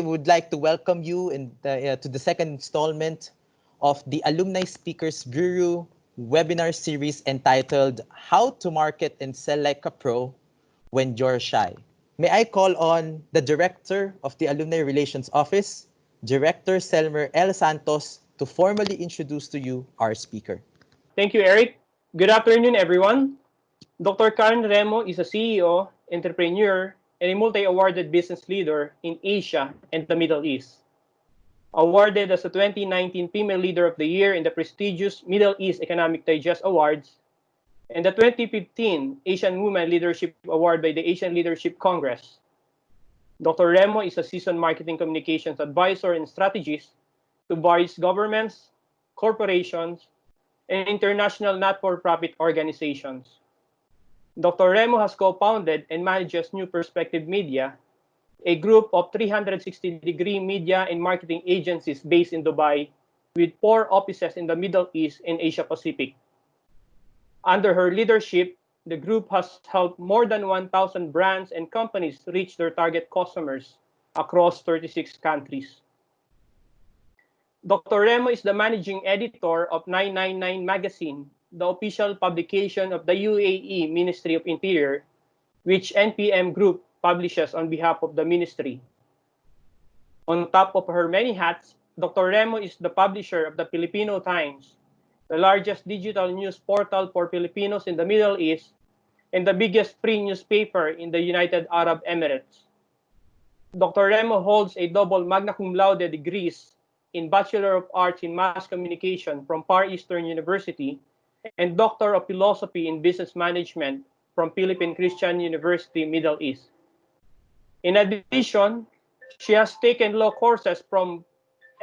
would like to welcome you to the second installment of the Alumni Speakers Guru webinar series entitled How to Market and Sell Like a Pro When You're Shy. May I call on the Director of the Alumni Relations Office, Director Selmer L. Santos, to formally introduce to you our speaker. Thank you, Eric. Good afternoon, everyone. Drkarenremo is a CEO, entrepreneur, and a multi-awarded business leader in Asia and the Middle East. Awarded as the 2019 Female Leader of the Year in the prestigious Middle East Economic Digest Awards and the 2015 Asian Women Leadership Award by the Asian Leadership Congress. Dr. Remo is a seasoned marketing communications advisor and strategist to various governments, corporations, and international not-for-profit organizations. Dr. Remo has co-founded and manages New Perspective Media, a group of 360-degree media and marketing agencies based in Dubai with 4 offices in the Middle East and Asia Pacific. Under her leadership, the group has helped more than 1,000 brands and companies reach their target customers across 36 countries. Dr. Remo is the managing editor of 999 Magazine, the official publication of the UAE Ministry of Interior, which NPM Group publishes on behalf of the ministry. On top of her many hats, Dr. Remo is the publisher of the Filipino Times, the largest digital news portal for Filipinos in the Middle East, and the biggest free newspaper in the United Arab Emirates. Dr. Remo holds a double magna cum laude degrees in Bachelor of Arts in Mass Communication from Far Eastern University and Doctor of Philosophy in Business Management from Philippine Christian University, Middle East. In addition, she has taken law courses from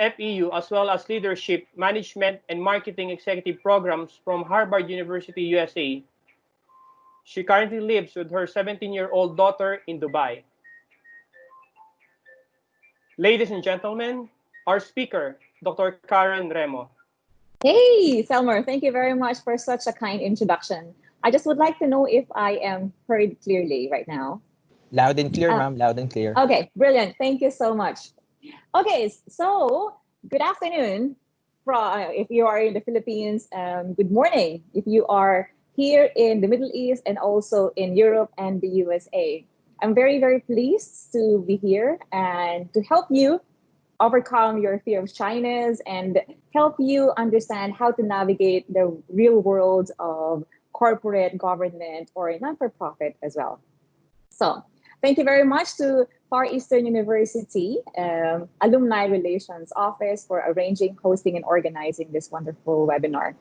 FEU as well as leadership, management, and marketing executive programs from Harvard University, USA. She currently lives with her 17-year-old daughter in Dubai. Ladies and gentlemen, our speaker, Dr. Karen Remo. Hey, Selmer, thank you very much for such a kind introduction. I just would like to know if I am heard clearly right now. Loud and clear, ma'am, loud and clear. Okay, brilliant. Thank you so much. Okay, so good afternoon. If you are in the Philippines, good morning. If you are here in the Middle East and also in Europe and the USA. I'm very, very pleased to be here and to help you overcome your fear of shyness and help you understand how to navigate the real world of corporate, government, or non-for-profit as well. So thank you very much to Far Eastern University Alumni Relations Office for arranging, hosting, and organizing this wonderful webinar.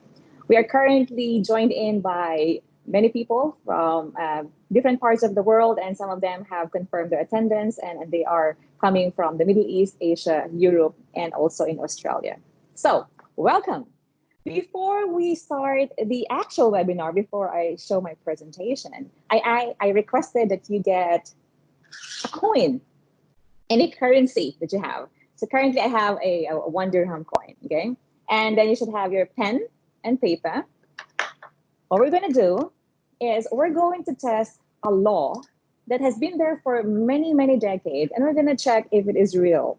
We are currently joined in by many people from different parts of the world, and some of them have confirmed their attendance, and they are coming from the Middle East, Asia, Europe, and also in Australia. So, welcome. Before we start the actual webinar, before I show my presentation, I requested that you get a coin, any currency that you have. So currently I have a 1 dirham coin, okay? And then you should have your pen and paper. What we're going to do is we're going to test a law that has been there for many, many decades, and we're going to check if it is real.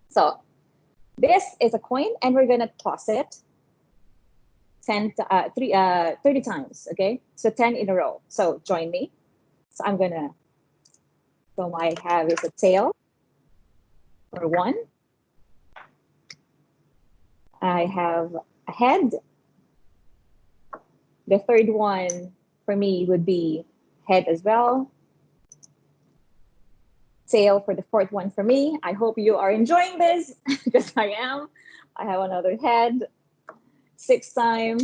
So this is a coin, and we're going to toss it 30 times, okay? So 10 in a row. So join me. So I'm going to, so I have is a tail for 1. I have a head. The third one for me would be head as well. Tail for the fourth one for me. I hope you are enjoying this because I am. I have another head. 6th time,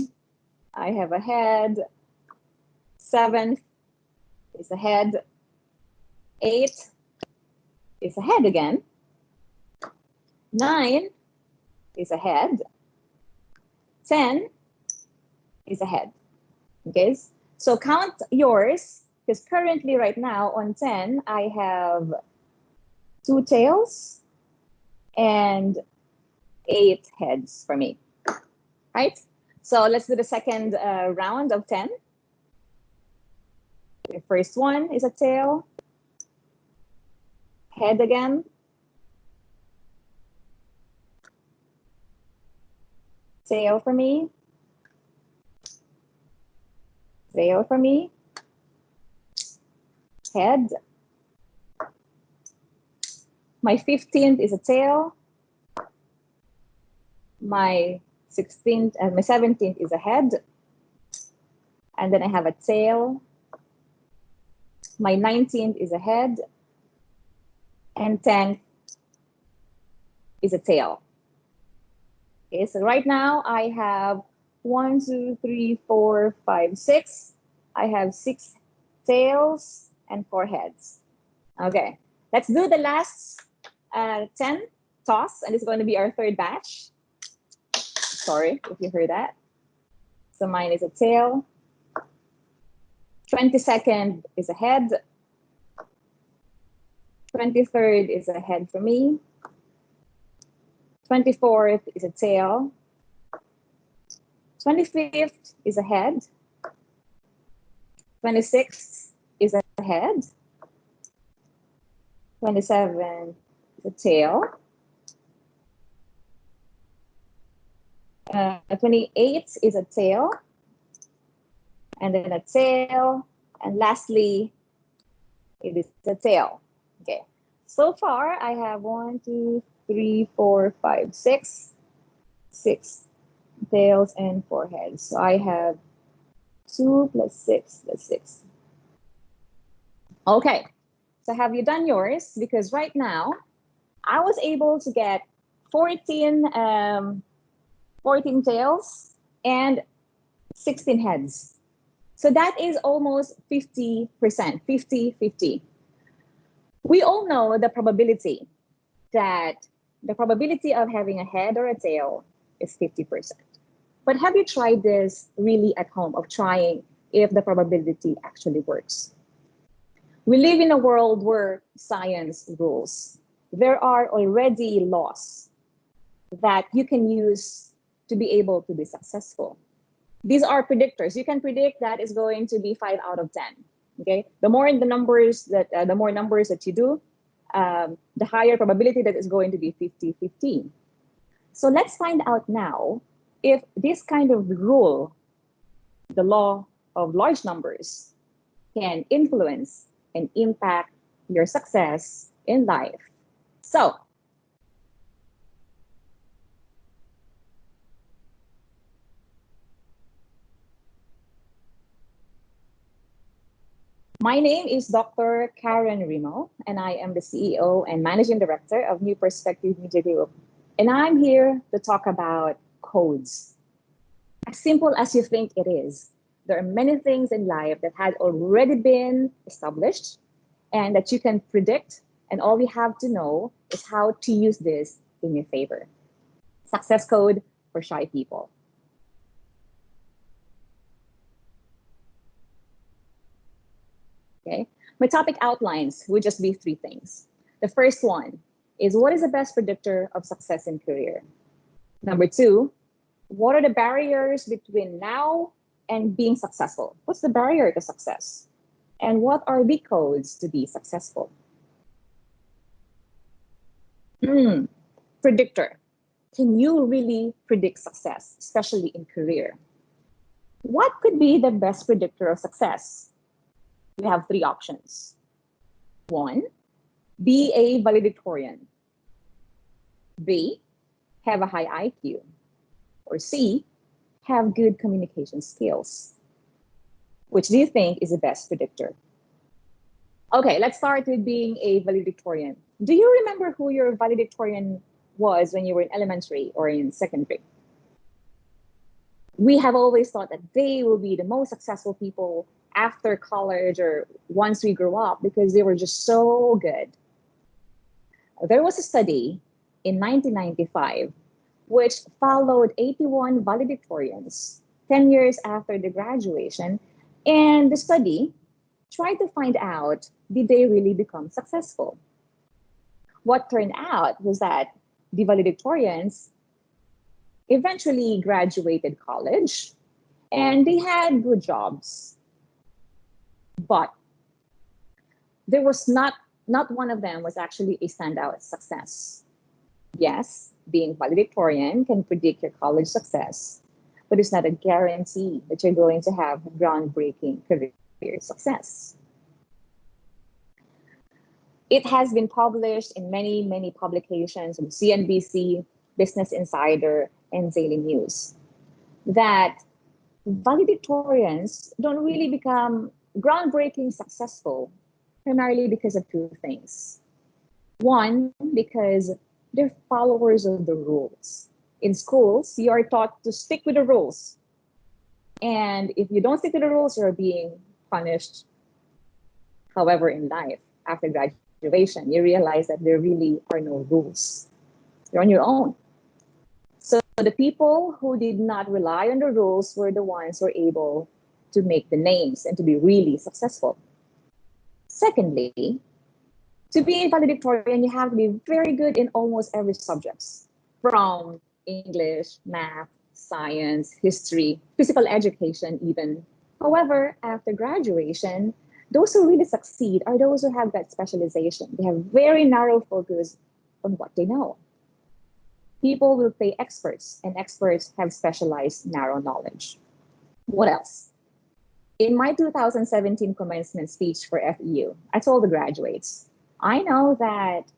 I have a head. 7th is a head. 8 is a head again. 9 is a head. 10 is a head. Okay, so count yours, because currently right now on 10, I have 2 tails and 8 heads for me, right? So let's do the second round of 10. The first one is a tail, head again, Tail for me. Tail for me. Head. My 15th is a tail. My 16th and my 17th is a head. And then I have a tail. My 19th is a head. And 10th is a tail. Okay, so right now I have 1, 2, 3, 4, 5, 6. I have 6 tails and 4 heads. Okay, let's do the last 10 toss, and it's going to be our third batch. Sorry if you heard that. So mine is a tail. 22nd is a head. 23rd is a head for me. 24th is a tail. 25th is a head. 26th is a head. 27th is a tail. 28th is a tail. And then a tail. And lastly, it is a tail. Okay. So far, I have 1, 2, 3, 4, 5, 6. 6 tails and 4 heads. So I have 2 plus 6 plus 6. Okay. So have you done yours? Because right now, I was able to get 14 tails and 16 heads. So that is almost 50%, 50-50. We all know the probability that the probability of having a head or a tail is 50%. But have you tried this really at home, of trying if the probability actually works? We live in a world where science rules. There are already laws that you can use to be able to be successful. These are predictors. You can predict that is going to be 5 out of 10. Okay, the more numbers that you do, the higher probability that it's going to be 50-50. So let's find out now if this kind of rule, the law of large numbers, can influence and impact your success in life. So my name is Dr. Karen Remo, and I am the CEO and Managing Director of New Perspective Media Group. And I'm here to talk about codes. As simple as you think it is, there are many things in life that had already been established and that you can predict, and all you have to know is how to use this in your favor. Success code for shy people. Okay, my topic outlines would just be 3 things. The first one is, what is the best predictor of success in career? Number 2, what are the barriers between now and being successful? What's the barrier to success? And what are the codes to be successful? Predictor. Can you really predict success, especially in career? What could be the best predictor of success? We have 3 options. 1, be a valedictorian. B, have a high IQ. Or C, have good communication skills. Which do you think is the best predictor? Okay, let's start with being a valedictorian. Do you remember who your valedictorian was when you were in elementary or in secondary? We have always thought that they will be the most successful people after college or once we grow up because they were just so good. There was a study in 1995 which followed 81 valedictorians 10 years after the graduation, and the study tried to find out, did they really become successful? What turned out was that the valedictorians eventually graduated college and they had good jobs. But there was not one of them was actually a standout success. Yes, being valedictorian can predict your college success, but it's not a guarantee that you're going to have groundbreaking career success. It has been published in many, many publications from CNBC, Business Insider, and Daily News that valedictorians don't really become groundbreaking successful primarily because of two things. One, because they're followers of the rules. In schools, you are taught to stick with the rules. And if you don't stick to the rules, you're being punished. However, in life, after graduation, you realize that there really are no rules. You're on your own. So the people who did not rely on the rules were the ones who were able to make the names and to be really successful. Secondly, to be a valedictorian, you have to be very good in almost every subject, from English, math, science, history, physical education even. However, after graduation, those who really succeed are those who have that specialization. They have very narrow focus on what they know. People will play experts, and experts have specialized narrow knowledge. What else? In my 2017 commencement speech for FEU, I told the graduates, I know that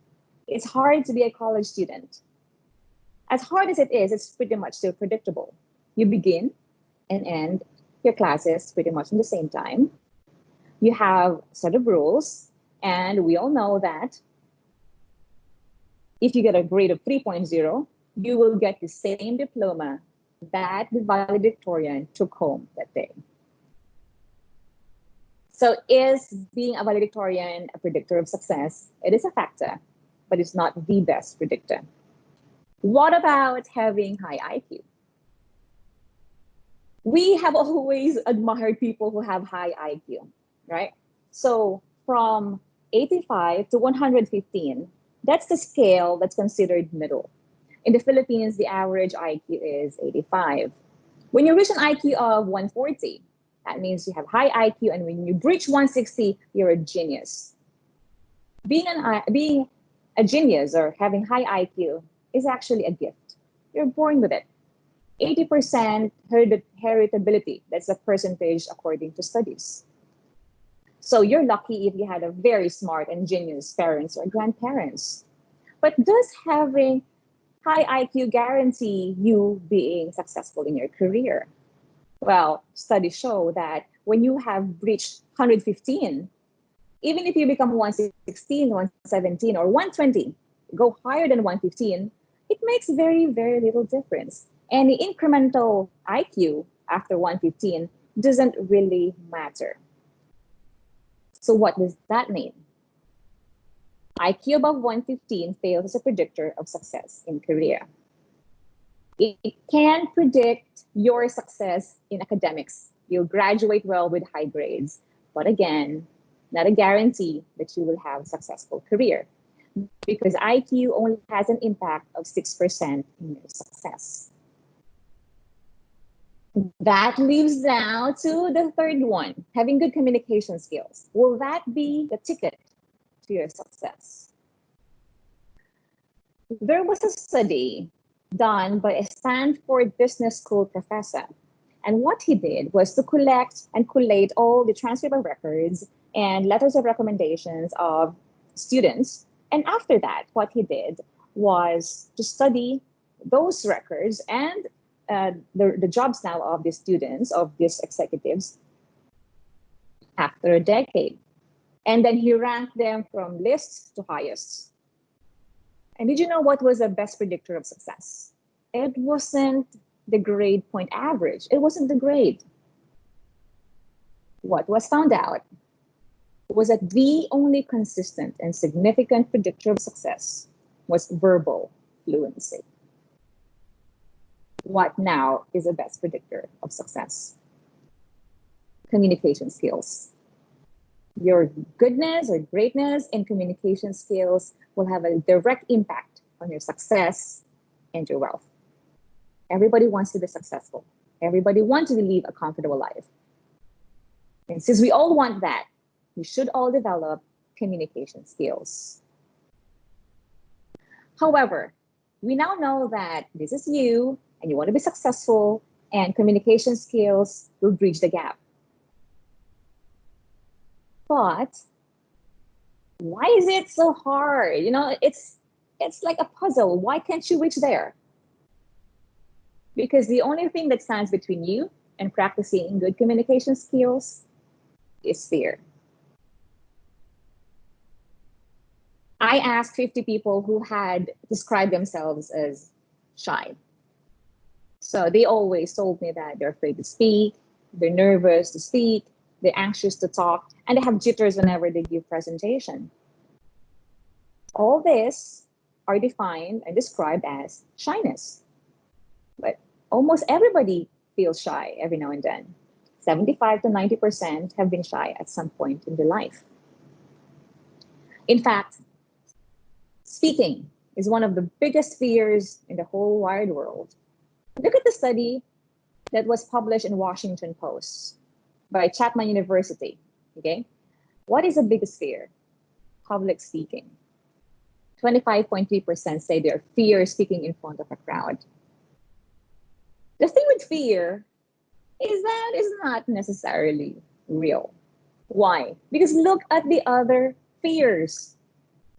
it's hard to be a college student. As hard as it is, it's pretty much still predictable. You begin and end your classes pretty much in the same time. You have a set of rules, and we all know that if you get a grade of 3.0, you will get the same diploma that the valedictorian took home that day. So is being a valedictorian a predictor of success? It is a factor, but it's not the best predictor. What about having high IQ? We have always admired people who have high IQ, right? So from 85 to 115, that's the scale that's considered middle. In the Philippines, the average IQ is 85. When you reach an IQ of 140, that means you have high IQ, and when you breach 160, you're a genius. Being a genius or having high IQ is actually a gift. You're born with it. 80% heritability, that's a percentage according to studies. So you're lucky if you had a very smart and genius parents or grandparents. But does having high IQ guarantee you being successful in your career? Well, studies show that when you have reached 115, even if you become 116, 117, or 120, go higher than 115, it makes very, very little difference. And the incremental IQ after 115 doesn't really matter. So what does that mean? IQ above 115 fails as a predictor of success in career. It can predict your success in academics. You'll graduate well with high grades, but again, not a guarantee that you will have a successful career because IQ only has an impact of 6% in your success. That leaves now to the third one, having good communication skills. Will that be the ticket to your success? There was a study done by a Stanford Business School professor. And what he did was to collect and collate all the transcript of records and letters of recommendations of students. And after that, what he did was to study those records and the jobs now of the students, of these executives, after a decade. And then he ranked them from least to highest. And did you know what was the best predictor of success? It wasn't the grade point average. It wasn't the grade. What was found out was that the only consistent and significant predictor of success was verbal fluency. What now is the best predictor of success? Communication skills. Your goodness or greatness in communication skills will have a direct impact on your success and your wealth. Everybody wants to be successful. Everybody wants to live a comfortable life. And since we all want that, we should all develop communication skills. However, we now know that this is you and you want to be successful, and communication skills will bridge the gap. But why is it so hard? You know, it's like a puzzle. Why can't you reach there? Because the only thing that stands between you and practicing good communication skills is fear. I asked 50 people who had described themselves as shy. So they always told me that they're afraid to speak, they're nervous to speak, they're anxious to talk, and they have jitters whenever they give presentation. All this are defined and described as shyness. But almost everybody feels shy every now and then. 75 to 90% have been shy at some point in their life. In fact, speaking is one of the biggest fears in the whole wide world. Look at the study that was published in Washington Post by Chapman University. Okay, what is the biggest fear? Public speaking. 25.3% say they fear speaking in front of a crowd. The thing with fear is that it's not necessarily real. Why? Because look at the other fears.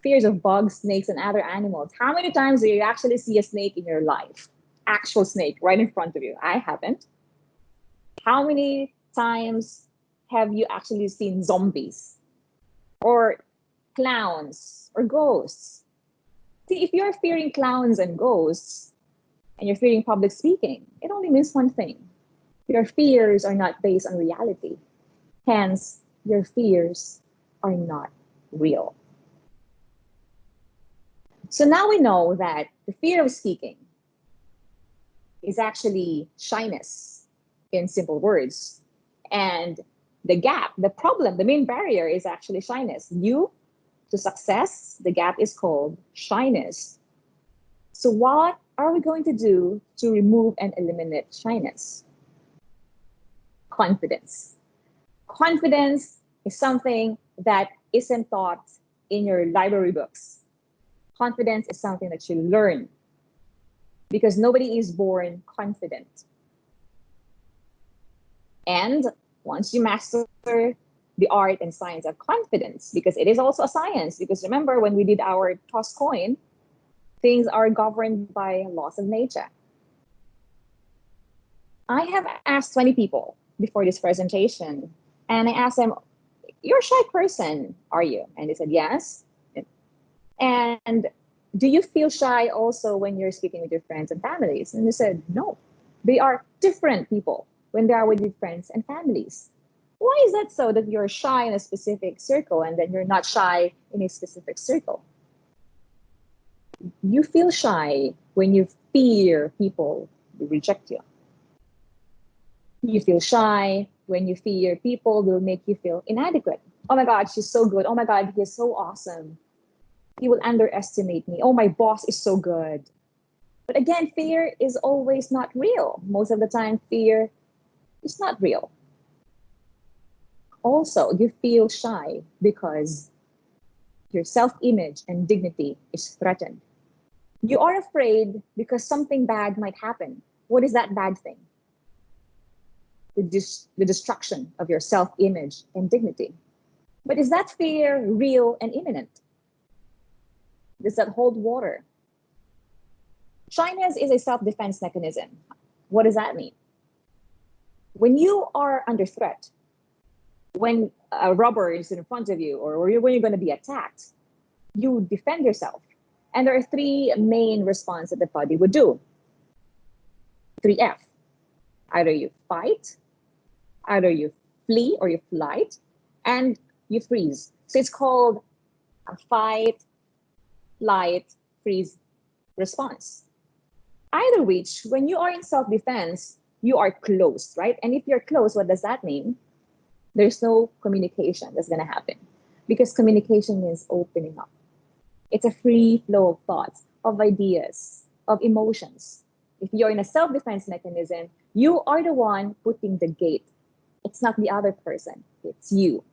Fears of bugs, snakes, and other animals. How many times do you actually see a snake in your life? Actual snake right in front of you. I haven't. How many times have you actually seen zombies or clowns or ghosts? See, if you're fearing clowns and ghosts and you're fearing public speaking, it only means one thing. Your fears are not based on reality. Hence, your fears are not real. So now we know that the fear of speaking is actually shyness in simple words. And the gap, the problem, the main barrier is actually shyness. You to success, the gap is called shyness. So what are we going to do to remove and eliminate shyness? Confidence. Confidence is something that isn't taught in your library books. Confidence is something that you learn because nobody is born confident. And once you master the art and science of confidence, because it is also a science, because remember when we did our toss coin, things are governed by laws of nature. I have asked 20 people before this presentation, and I asked them, you're a shy person, are you? And they said, yes. And do you feel shy also when you're speaking with your friends and families? And they said, no. They are different people when they are with your friends and families. Why is that so that you're shy in a specific circle and then you're not shy in a specific circle? You feel shy when you fear people will reject you. You feel shy when you fear people will make you feel inadequate. Oh my God, she's so good. Oh my God, he's so awesome. He will underestimate me. Oh, my boss is so good. But again, fear is always not real. Most of the time, fear is not real. Also, you feel shy because your self-image and dignity is threatened. You are afraid because something bad might happen. What is that bad thing? The destruction of your self-image and dignity. But is that fear real and imminent? Does that hold water? Shyness is a self-defense mechanism. What does that mean? When you are under threat, when a robber is in front of you, or when you're going to be attacked, you defend yourself. And there are three main responses that the body would do. 3F. Either you fight, either you flee or you flight, and you freeze. So it's called a fight, flight, freeze response. Either which, when you are in self-defense, you are closed, right? And if you're closed, what does that mean? There's no communication that's going to happen, because communication means opening up. It's a free flow of thoughts, of ideas, of emotions. If you're in a self-defense mechanism, you are the one putting the gate. It's not the other person, it's you.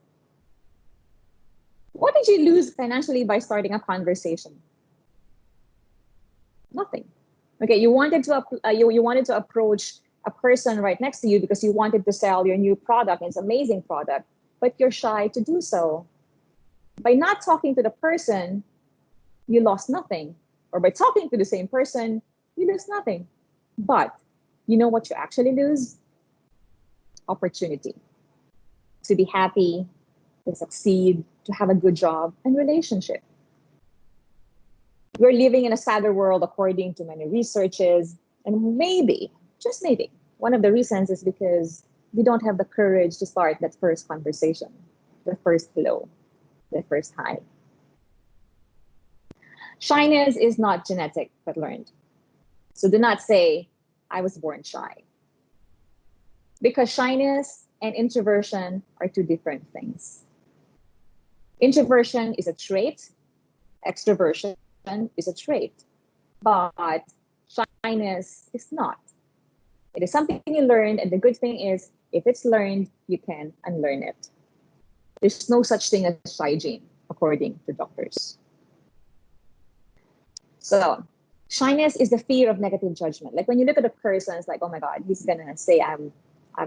What did you lose financially by starting a conversation? Nothing. Okay, you wanted to you wanted to approach a person right next to you because you wanted to sell your new product, and it's an amazing product, but you're shy to do so. By not talking to the person, you lost nothing. Or by talking to the same person, you lose nothing. But you know what you actually lose? Opportunity to be happy, to succeed, to have a good job and relationship. We're living in a sadder world according to many researches. And maybe, just maybe, one of the reasons is because we don't have the courage to start that first conversation, the first hello, the first hi. Shyness is not genetic, but learned. So do not say, I was born shy. Because shyness and introversion are two different things. Introversion is a trait, extroversion is a trait, but shyness is not. It is something you learned, and the good thing is, if it's learned, you can unlearn it. There's no such thing as shy gene, according to doctors. So, shyness is the fear of negative judgment. Like when you look at a person, it's like, oh my God, he's gonna say I'm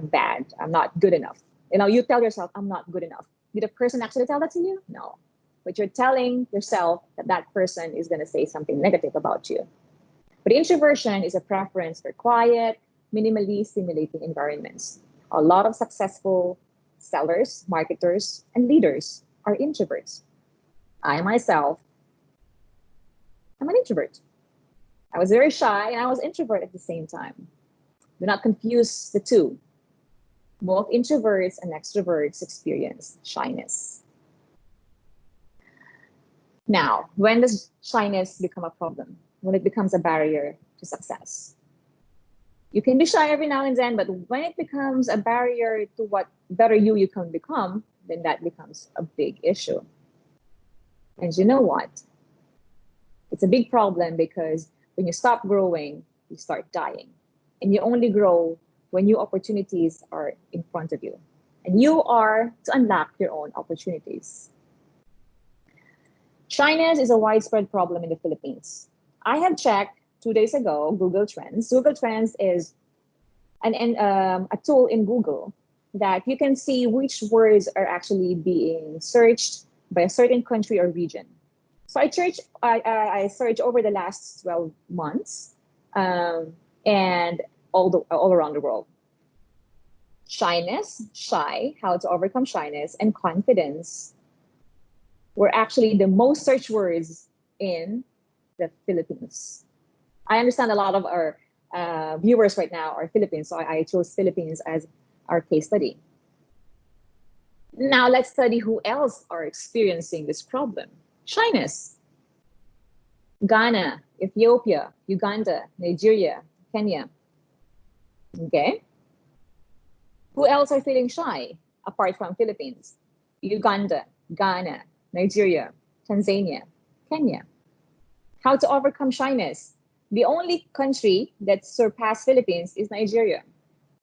bad, I'm not good enough. You know, you tell yourself, I'm not good enough. Did a person actually tell that to you? No. But you're telling yourself that that person is gonna say something negative about you. But introversion is a preference for quiet, minimally stimulating environments. A lot of successful sellers, marketers, and leaders are introverts. I myself, I'm an introvert. I was very shy and I was introvert at the same time. Do not confuse the two. Both introverts and extroverts experience shyness. Now, when does shyness become a problem? When it becomes a barrier to success. You can be shy every now and then, but when it becomes a barrier to what better you can become, then that becomes a big issue. And you know what? It's a big problem because when you stop growing, you start dying. And you only grow when new opportunities are in front of you. And you are to unlock your own opportunities. Shyness is a widespread problem in the Philippines. I have checked 2 days ago Google Trends. Google Trends is a tool in Google that you can see which words are actually being searched by a certain country or region. So I searched over the last 12 months and all around the world. Shyness, shy, how to overcome shyness, and confidence were actually the most searched words in the Philippines. I understand a lot of our viewers right now are Philippines, so I chose Philippines as our case study. Now let's study who else are experiencing this problem. Shyness. Ghana, Ethiopia, Uganda, Nigeria, Kenya. Okay. Who else are feeling shy apart from Philippines? Uganda, Ghana, Nigeria, Tanzania, Kenya. How to overcome shyness? The only country that surpassed Philippines is Nigeria.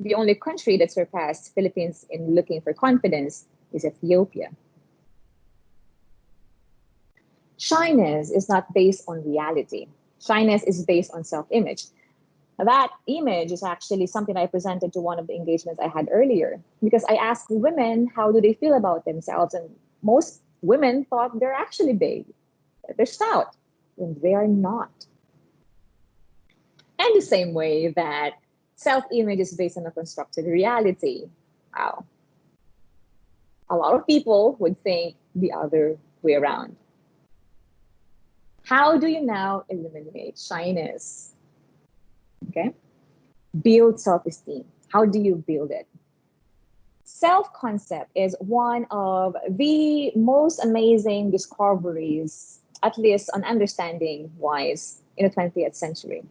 The only country that surpassed Philippines in looking for confidence is Ethiopia. Shyness is not based on reality. Shyness is based on self-image. That image is actually something I presented to one of the engagements I had earlier, because I asked women how do they feel about themselves, and most women thought they're actually big, they're stout, and they are not. And the same way that self-image is based on a constructed reality. Wow. A lot of people would think the other way around. How do you now eliminate shyness? Okay. Build self-esteem. How do you build it? Self-concept is one of the most amazing discoveries, at least on understanding wise, in the 20th century.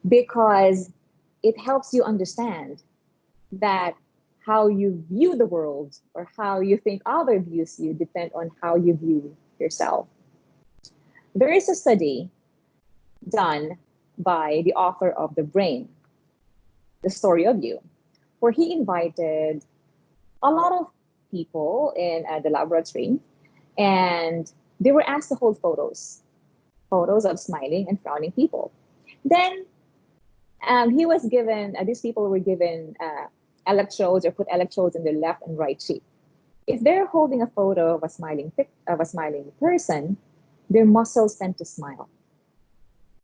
Because it helps you understand that how you view the world or how you think others views you depend on how you view yourself. There is a study done by the author of The Brain, The Story of You, where he invited a lot of people in the laboratory, and they were asked to hold photos of smiling and frowning people. Then he was given, these people were given electrodes or put electrodes in their left and right cheek. If they're holding a photo of a smiling person, their muscles tend to smile.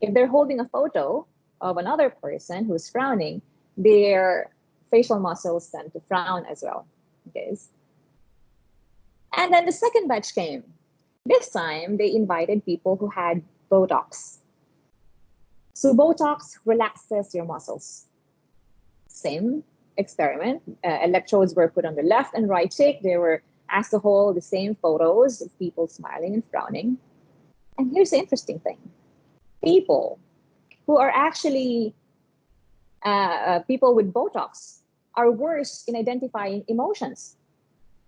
If they're holding a photo of another person who's frowning, their facial muscles tend to frown as well. Okay. And then the second batch came. This time, they invited people who had Botox. So Botox relaxes your muscles. Same experiment. Electrodes were put on the left and right cheek. They were asked to hold the same photos of people smiling and frowning. And here's the interesting thing. People who are actually people with Botox are worse in identifying emotions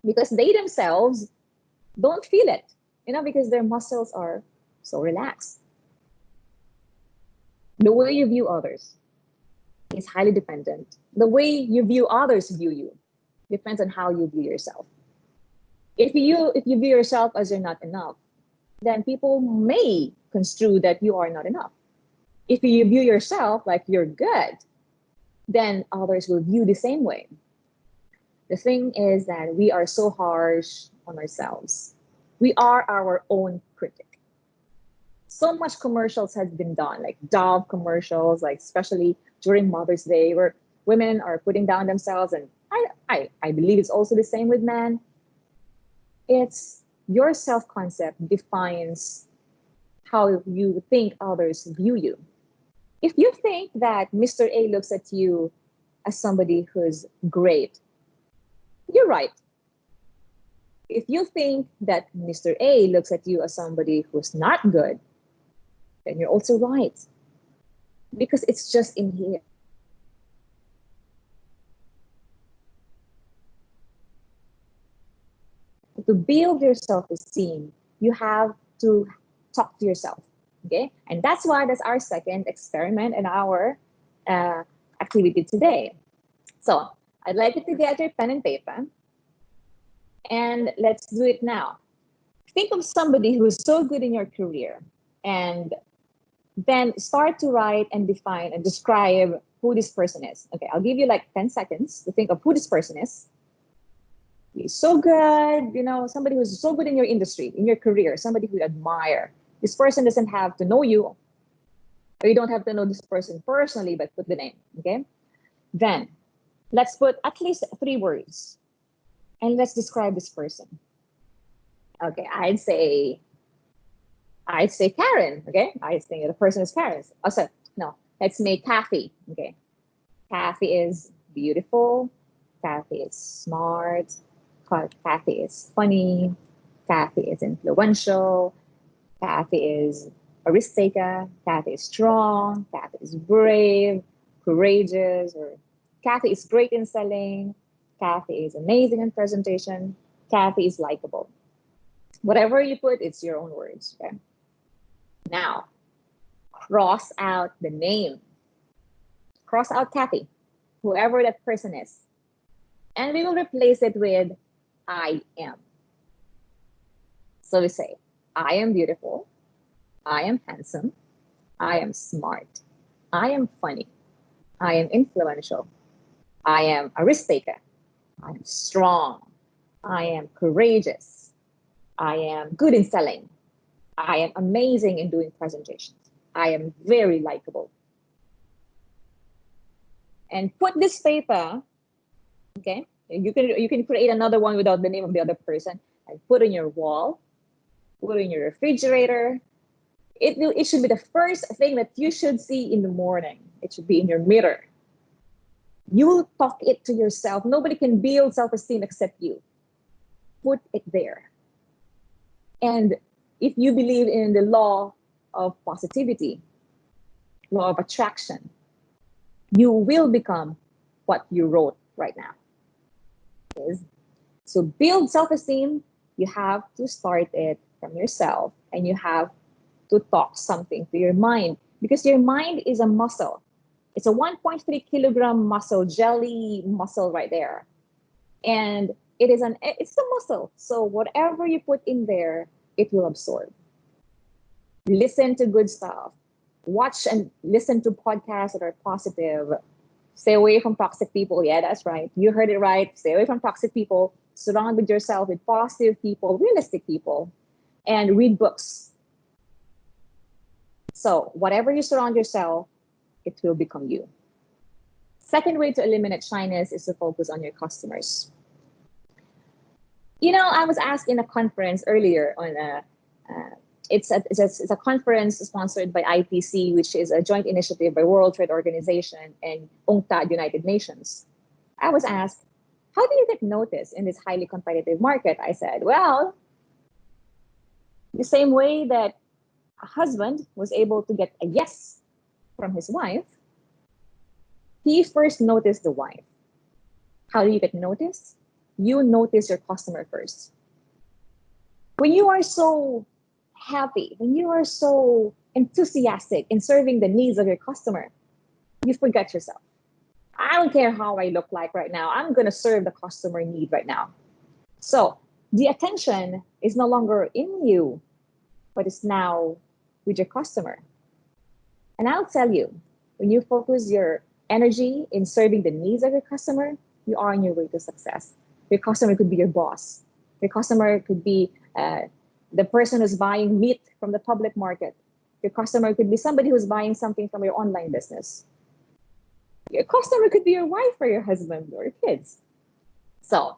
because they themselves don't feel it, because their muscles are so relaxed. The way you view others is highly dependent. The way you view others view you depends on how you view yourself. If you view yourself as you're not enough, then people may construe that you are not enough. If you view yourself like you're good, then others will view the same way. The thing is that we are so harsh on ourselves. We are our own critic. So much commercials has been done, like Dove commercials, like especially during Mother's Day, where women are putting down themselves. And I believe it's also the same with men. It's your self-concept defines how you think others view you. If you think that Mr. A looks at you as somebody who's great, you're right. If you think that Mr. A looks at you as somebody who's not good, then you're also right. Because it's just in here. To build your self-esteem, you have to talk to yourself. Okay? And that's our second experiment and our activity today. So I'd like you to get your pen and paper. And let's do it now. Think of somebody who's so good in your career and then start to write and define and describe who this person is. Okay, I'll give you like 10 seconds to think of who this person is. He's so good, somebody who's so good in your industry, in your career, somebody who you admire. This person doesn't have to know you, or you don't have to know this person personally, but put the name, okay? Then let's put at least 3 words and let's describe this person. Okay, I'd say Karen, okay? I think the person is Karen. Also, no, let's make Kathy, okay? Kathy is beautiful. Kathy is smart. Kathy is funny. Kathy is influential. Kathy is a risk taker. Kathy is strong. Kathy is brave, courageous, or Kathy is great in selling. Kathy is amazing in presentation. Kathy is likable. Whatever you put, it's your own words, okay? Now, cross out the name. Cross out Kathy, whoever that person is. And we will replace it with I am. So we say, I am beautiful. I am handsome. I am smart. I am funny. I am influential. I am a risk taker. I am strong. I am courageous. I am good in selling. I am amazing in doing presentations. I am very likable. And put this paper, okay? You can create another one without the name of the other person and put in your wall, put in your refrigerator. It should be the first thing that you should see in the morning. It should be in your mirror. You will talk it to yourself. Nobody can build self-esteem except you. Put it there. And if you believe in the law of positivity, law of attraction, you will become what you wrote right now. So build self-esteem, you have to start it from yourself and you have to talk something to your mind because your mind is a muscle. It's a 1.3 kilogram muscle, jelly muscle right there. And it's a muscle. So whatever you put in there, it will absorb. Listen to good stuff. watch and listen to podcasts that are positive. Stay away from toxic people. Yeah, that's right. You heard it right. Stay away from toxic people. Surround with yourself with positive people, realistic people, and read books. So whatever you surround yourself, it will become you. Second way to eliminate shyness is to focus on your customers. You know, I was asked in a conference earlier on it's a conference sponsored by IPC, which is a joint initiative by World Trade Organization and UNCTAD, United Nations. I was asked, how do you get noticed in this highly competitive market? I said, well, the same way that a husband was able to get a yes from his wife, he first noticed the wife. How do you get noticed? You notice your customer first. When you are so happy, when you are so enthusiastic in serving the needs of your customer, you forget yourself. I don't care how I look like right now. I'm going to serve the customer need right now. So the attention is no longer in you, but it's now with your customer. And I'll tell you, when you focus your energy in serving the needs of your customer, you are on your way to success. Your customer could be your boss. Your customer could be the person who's buying meat from the public market. Your customer could be somebody who's buying something from your online business. Your customer could be your wife or your husband or your kids. So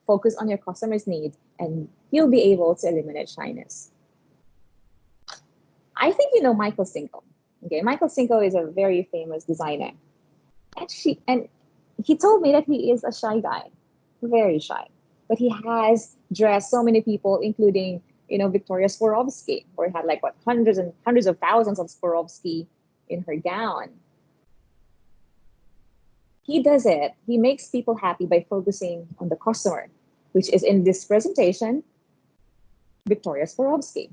focus on your customer's needs and you'll be able to eliminate shyness. I think you know Michael Cinco. Okay, Michael Cinco is a very famous designer. And he told me that he is a shy guy, very shy. But he has dressed so many people, including, you know, Victoria Swarovski, where he had like what hundreds and hundreds of thousands of Swarovski in her gown. He does it. He makes people happy by focusing on the customer, which is in this presentation, Victoria Swarovski.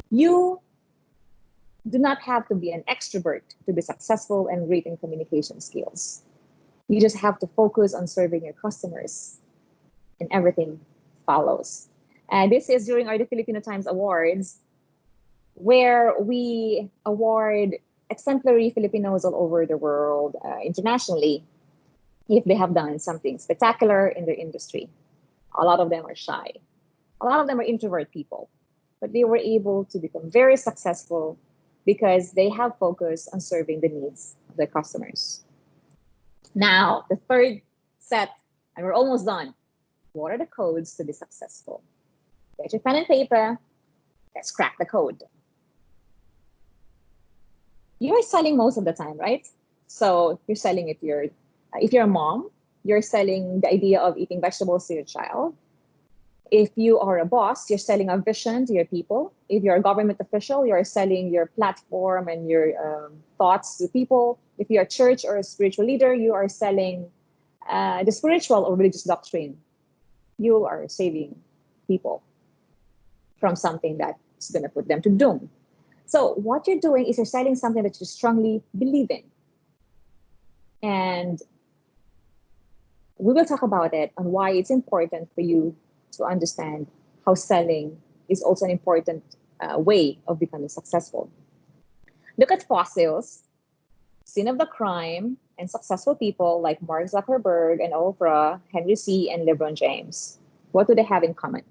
You do not have to be an extrovert to be successful and great in communication skills. You just have to focus on serving your customers and everything follows. And this is during our the Filipino Times Awards, where we award exemplary Filipinos all over the world, internationally, if they have done something spectacular in their industry. A lot of them are shy. A lot of them are introvert people, but they were able to become very successful because they have focused on serving the needs of their customers. Now, the third set, and we're almost done. What are the codes to be successful? Get your pen and paper. Let's crack the code. You're selling most of the time, right? So you're selling it to if you're a mom, you're selling the idea of eating vegetables to your child. If you are a boss, you're selling a vision to your people. If you're a government official, you're selling your platform and your thoughts to people. If you're a church or a spiritual leader, you are selling the spiritual or religious doctrine. You are saving people from something that's going to put them to doom. So what you're doing is you're selling something that you strongly believe in. And we will talk about it and why it's important for you to understand how selling is also an important way of becoming successful. Look at fossils, scene of the crime, and successful people like Mark Zuckerberg and Oprah, Henry C., and LeBron James. What do they have in common?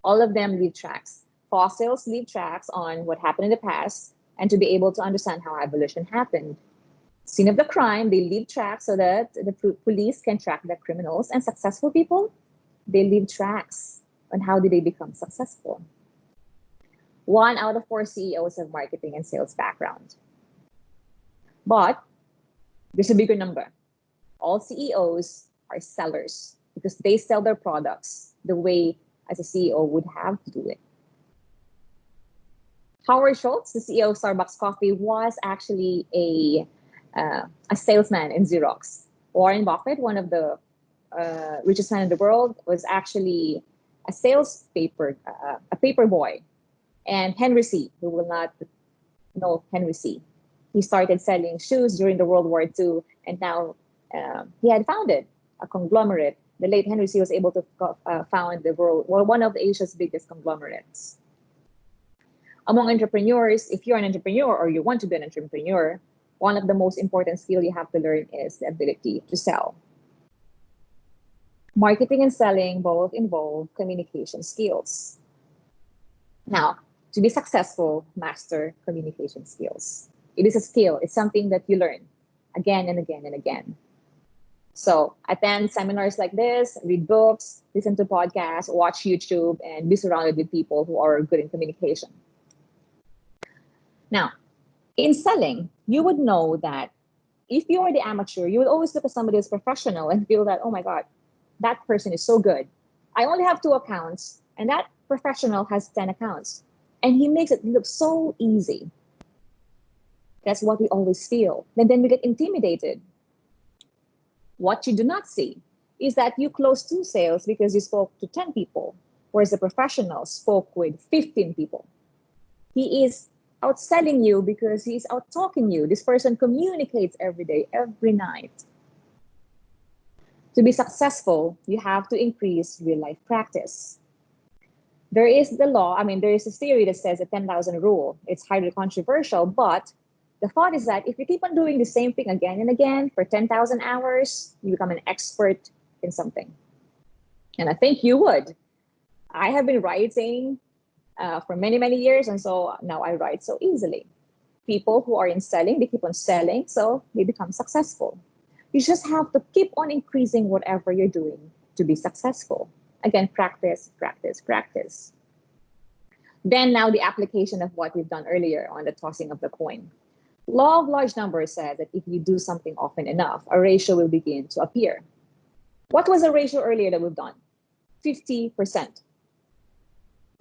All of them leave tracks. Fossils leave tracks on what happened in the past and to be able to understand how evolution happened. Scene of the crime, they leave tracks so that the police can track the criminals. And successful people, they leave tracks on how did they become successful. 1 out of 4 CEOs have marketing and sales background. But there's a bigger number. All CEOs are sellers because they sell their products the way as a CEO would have to do it. Howard Schultz, the CEO of Starbucks Coffee, was actually a salesman in Xerox. Warren Buffett, one of the richest men in the world, was actually a paper boy. And Henry C., who will not know Henry C., he started selling shoes during the World War II, and now he had founded a conglomerate. The late Henry C. was able to found one of Asia's biggest conglomerates. Among entrepreneurs, if you're an entrepreneur or you want to be an entrepreneur, one of the most important skills you have to learn is the ability to sell. Marketing and selling both involve communication skills. Now, to be successful, master communication skills. It is a skill. It's something that you learn again and again and again. So attend seminars like this, read books, listen to podcasts, watch YouTube, and be surrounded with people who are good in communication. Now, in selling, you would know that if you are the amateur, you would always look at somebody who's professional and feel that, oh my God, that person is so good. I only have 2 accounts, and that professional has 10 accounts. And he makes it look so easy. That's what we always feel. And then we get intimidated. What you do not see is that you closed 2 sales because you spoke to 10 people, whereas the professional spoke with 15 people. He is outselling you because he's out talking you. This person communicates every day, every night. To be successful, you have to increase real life practice. There is the law, there is a theory that says the 10,000 rule. It's highly controversial, but the thought is that if you keep on doing the same thing again and again for 10,000 hours, you become an expert in something. And I think you would. I have been writing for many, many years, and so now I write so easily. People who are in selling, they keep on selling, so they become successful. You just have to keep on increasing whatever you're doing to be successful. Again, practice, practice, practice. Then now the application of what we've done earlier on the tossing of the coin. Law of large numbers says that if you do something often enough, a ratio will begin to appear. What was the ratio earlier that we've done? 50%.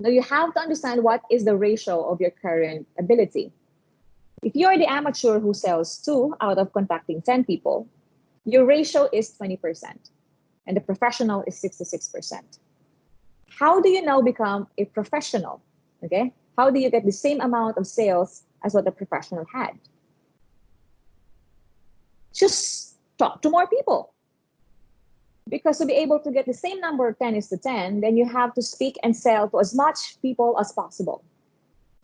Now you have to understand what is the ratio of your current ability. If you're the amateur who sells 2 out of contacting 10 people, your ratio is 20%, and the professional is 66%. How do you now become a professional? Okay, how do you get the same amount of sales as what the professional had? Just talk to more people. Because to be able to get the same number of 10 is to 10, then you have to speak and sell to as much people as possible.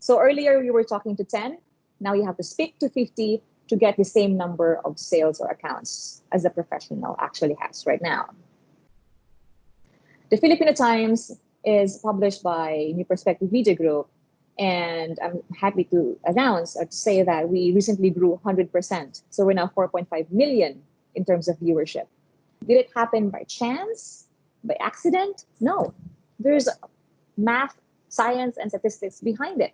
So earlier we were talking to 10, now you have to speak to 50 to get the same number of sales or accounts as the professional actually has right now. The Filipino Times is published by New Perspective Media Group, and I'm happy to announce or to say that we recently grew 100%. So we're now 4.5 million in terms of viewership. Did it happen by chance, by accident? No. There's math, science, and statistics behind it.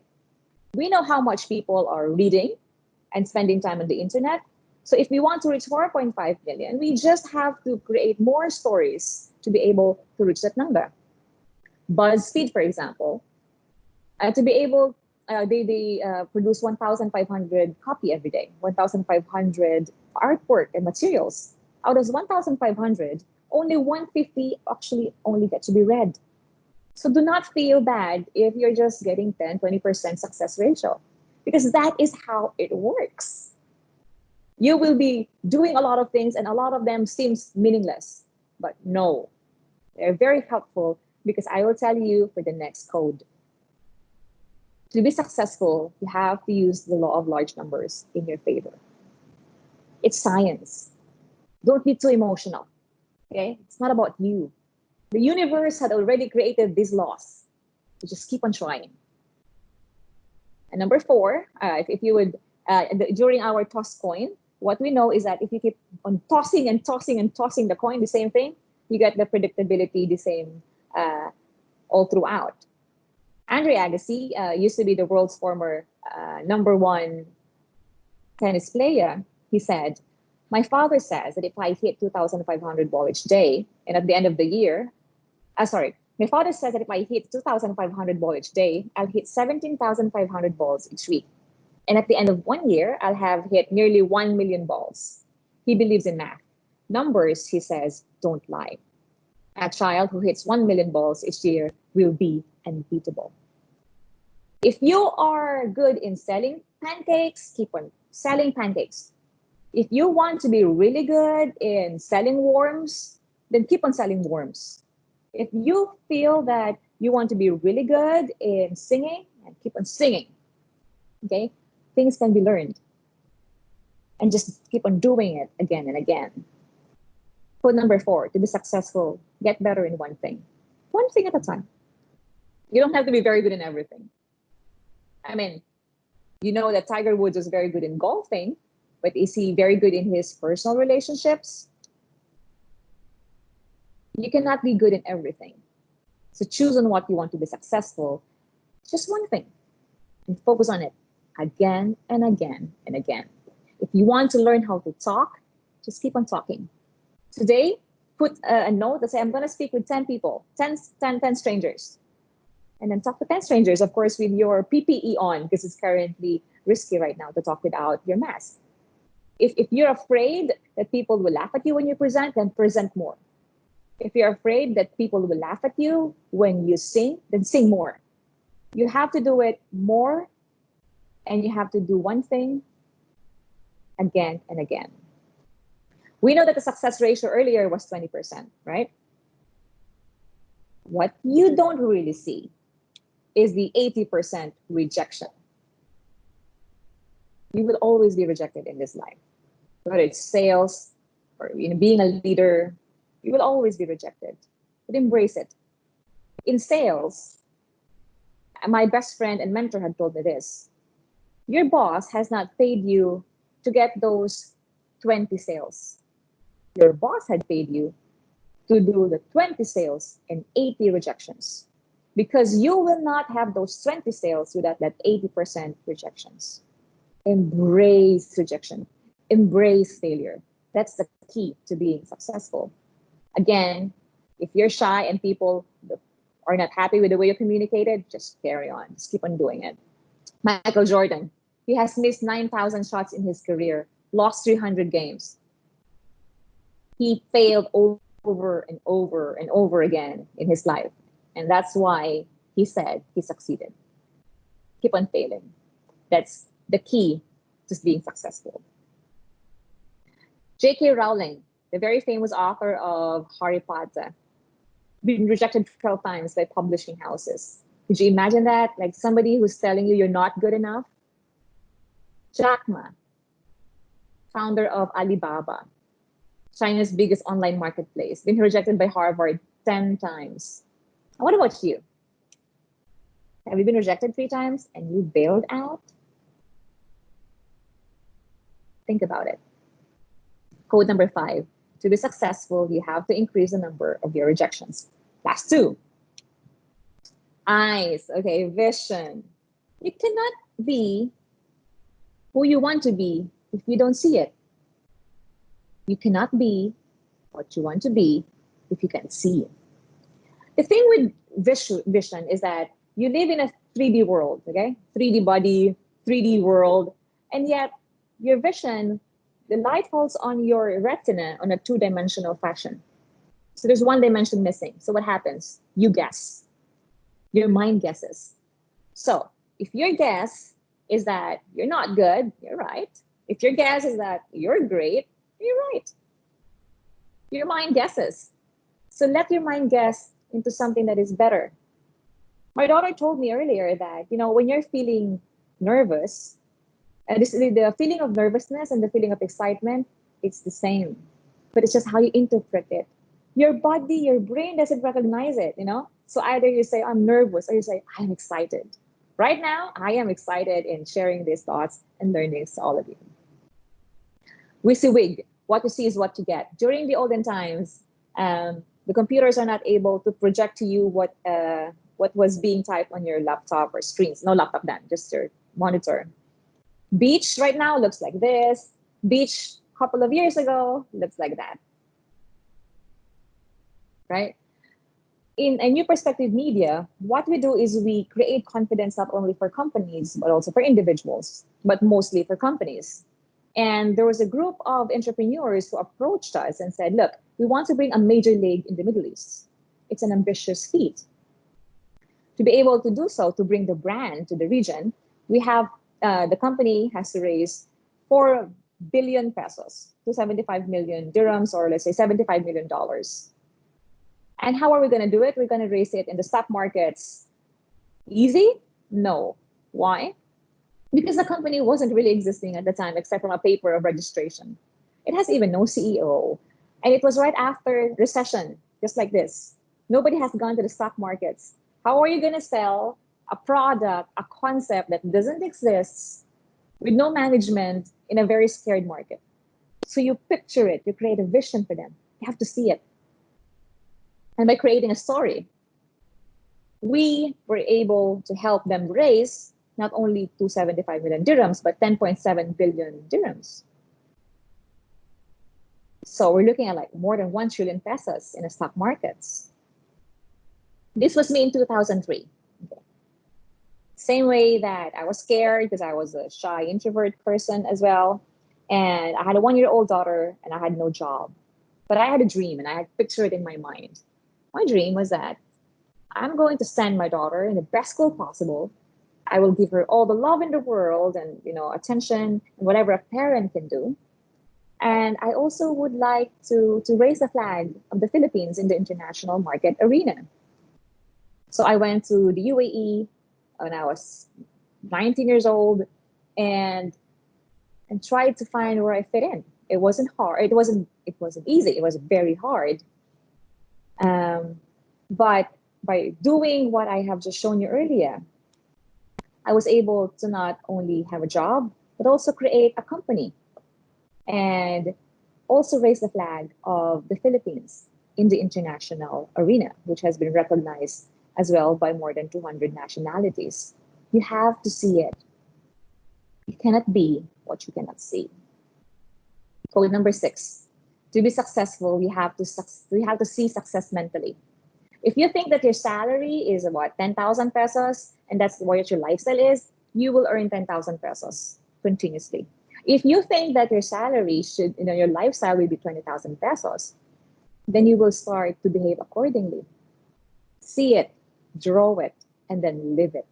We know how much people are reading and spending time on the internet. So if we want to reach 4.5 million, we just have to create more stories to be able to reach that number. BuzzFeed, for example, to be able, they produce 1,500 copy every day, 1,500 artwork and materials. Out of 1,500, only 150 actually only get to be read. So do not feel bad if you're just getting 10, 20% success ratio, because that is how it works. You will be doing a lot of things and a lot of them seems meaningless, but no, they're very helpful because I will tell you for the next code. To be successful, you have to use the law of large numbers in your favor. It's science. Don't be too emotional, okay? It's not about you. The universe had already created these laws. So just keep on trying. And number 4, if you would, during our toss coin, what we know is that if you keep on tossing and tossing and tossing the coin, the same thing, you get the predictability the same all throughout. Andre Agassi used to be the world's former #1 tennis player. He said, my father says that if I hit 2,500 ball each day, and at the end of the year, my father says that if I hit 2,500 ball each day, I'll hit 17,500 balls each week. And at the end of 1 year, I'll have hit nearly 1 million balls. He believes in math. Numbers, he says, don't lie. A child who hits 1 million balls each year will be unbeatable. If you are good in selling pancakes, keep on selling pancakes. If you want to be really good in selling worms, then keep on selling worms. If you feel that you want to be really good in singing, and keep on singing. Okay? Things can be learned. And just keep on doing it again and again. Code number 4, to be successful, get better in one thing. One thing at a time. You don't have to be very good in everything. I mean, you know that Tiger Woods is very good in golfing, but is he very good in his personal relationships? You cannot be good in everything. So choose on what you want to be successful. Just one thing and focus on it again and again and again. If you want to learn how to talk, just keep on talking. Today, put a note that say, I'm going to speak with 10 people, 10 strangers. And then talk to 10 strangers, of course, with your PPE on, because it's currently risky right now to talk without your mask. If you're afraid that people will laugh at you when you present, then present more. If you're afraid that people will laugh at you when you sing, then sing more. You have to do it more, and you have to do one thing again and again. We know that the success ratio earlier was 20%, right? What you don't really see is the 80% rejection. You will always be rejected in this life, whether it's sales or being a leader. You will always be rejected, but embrace it. In sales, my best friend and mentor had told me this: your boss has not paid you to get those 20 sales. Your boss had paid you to do the 20 sales and 80 rejections, because you will not have those 20 sales without that 80% rejections. Embrace rejection, embrace failure. That's the key to being successful. Again, if you're shy and people are not happy with the way you communicated, just carry on, just keep on doing it. Michael Jordan, he has missed 9,000 shots in his career, lost 300 games. He failed over and over and over again in his life. And that's why he said he succeeded. Keep on failing. That's the key to being successful. J.K. Rowling, the very famous author of Harry Potter, been rejected 12 times by publishing houses. Could you imagine that? Like somebody who's telling you you're not good enough? Jack Ma, founder of Alibaba, China's biggest online marketplace, been rejected by Harvard 10 times. What about you? Have you been rejected 3 times and you bailed out? Think about it. Code number 5, to be successful, you have to increase the number of your rejections. Last 2. Eyes, okay, vision. You cannot be who you want to be if you don't see it. You cannot be what you want to be if you can't see it. The thing with vision is that you live in a 3D world, okay? 3D body, 3D world, and yet your vision, the light falls on your retina on a 2-dimensional fashion. So there's 1 dimension missing. So what happens? You guess. Your mind guesses. So if your guess is that you're not good, you're right. If your guess is that you're great, you're right. Your mind guesses. So let your mind guess into something that is better. My daughter told me earlier that, when you're feeling nervous, the feeling of nervousness and the feeling of excitement, it's the same. But it's just how you interpret it. Your body, your brain doesn't recognize it, So either you say, I'm nervous, or you say, I'm excited. Right now, I am excited in sharing these thoughts and learnings to all of you. WYSIWYG, what you see is what you get. During the olden times, the computers are not able to project to you what was being typed on your laptop or screens. No laptop then, just your monitor. Beach right now looks like this. Beach a couple of years ago looks like that. Right? In a New Perspective Media, what we do is we create confidence not only for companies, but also for individuals, but mostly for companies. And there was a group of entrepreneurs who approached us and said, look, we want to bring a major league in the Middle East. It's an ambitious feat. To be able to do so, to bring the brand to the region, we have the company has to raise 4 billion pesos to 75 million dirhams, or let's say $75 million. And how are we going to do it? We're going to raise it in the stock markets. Easy? No. Why? because the company wasn't really existing at the time except from a paper of registration. It has even no CEO. And it was right after recession, just like this. Nobody has gone to the stock markets. How are you going to sell a product, a concept that doesn't exist with no management in a very scared market? So you picture it, you create a vision for them. You have to see it. And by creating a story, we were able to help them raise not only 275 million dirhams, but 10.7 billion dirhams. So we're looking at like more than 1 trillion pesos in the stock markets. This was me in 2003. Okay. Same way that I was scared because I was a shy introvert person as well. And I had a 1-year-old daughter and I had no job. But I had a dream and I had pictured it in my mind. My dream was that I'm going to send my daughter in the best school possible. I will give her all the love in the world and attention and whatever a parent can do. And I also would like to raise the flag of the Philippines in the international market arena. So I went to the UAE when I was 19 years old and tried to find where I fit in. It wasn't hard. It wasn't easy. It was very hard. But by doing what I have just shown you earlier, I was able to not only have a job, but also create a company and also raise the flag of the Philippines in the international arena, which has been recognized as well by more than 200 nationalities. You have to see it. You cannot be what you cannot see. Code number 6. To be successful, we have to see success mentally. If you think that your salary is about 10,000 pesos and that's what your lifestyle is, you will earn 10,000 pesos continuously. If you think that your salary should, your lifestyle will be 20,000 pesos, then you will start to behave accordingly. See it, draw it, and then live it.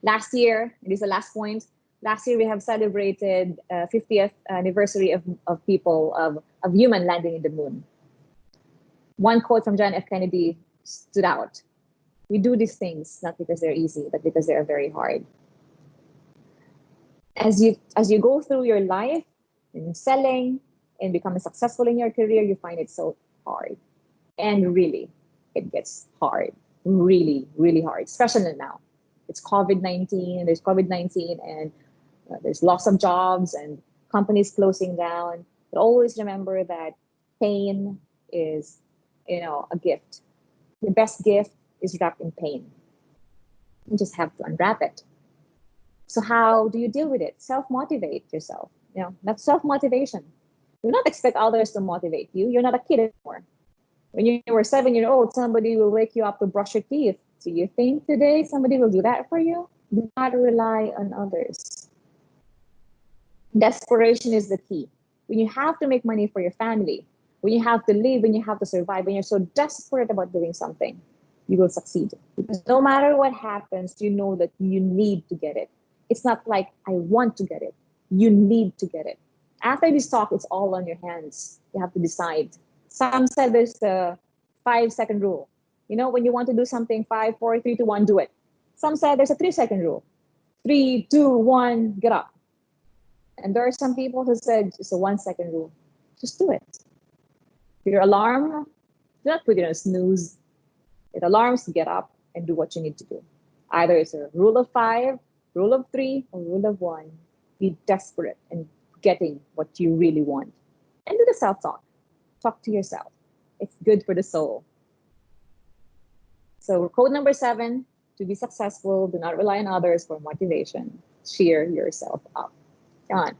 Last year, and this is the last point, last year we have celebrated 50th anniversary of human landing in the moon. One quote from John F. Kennedy stood out. We do these things not because they're easy, but because they are very hard. As you go through your life and selling and becoming successful in your career, you find it so hard. And really, it gets hard. Really, really hard, especially now. It's COVID-19, there's COVID-19 and there's loss of jobs and companies closing down. But always remember that pain is, a gift. The best gift is wrapped in pain. You just have to unwrap it. So how do you deal with it? Self-motivate yourself. That's self-motivation. Do not expect others to motivate you. You're not a kid anymore. When you were 7-year-old, somebody will wake you up to brush your teeth. Do you think today somebody will do that for you? Do not rely on others. Desperation is the key. When you have to make money for your family, when you have to live, when you have to survive, when you're so desperate about doing something, you will succeed. Because no matter what happens, you know that you need to get it. It's not like I want to get it. You need to get it. After this talk, it's all on your hands. You have to decide. Some said there's a 5-second rule. When you want to do something, 5, 4, 3, 2, 1, do it. Some said there's a 3-second rule. 3, 2, 1, get up. And there are some people who said it's a 1-second rule. Just do it. Your alarm, do not put it on snooze. It alarms to get up and do what you need to do. Either it's a rule of 5, rule of 3, or rule of 1. Be desperate in getting what you really want. And do the self-talk. Talk to yourself. It's good for the soul. So code number 7, to be successful, do not rely on others for motivation. Cheer yourself up. Come on.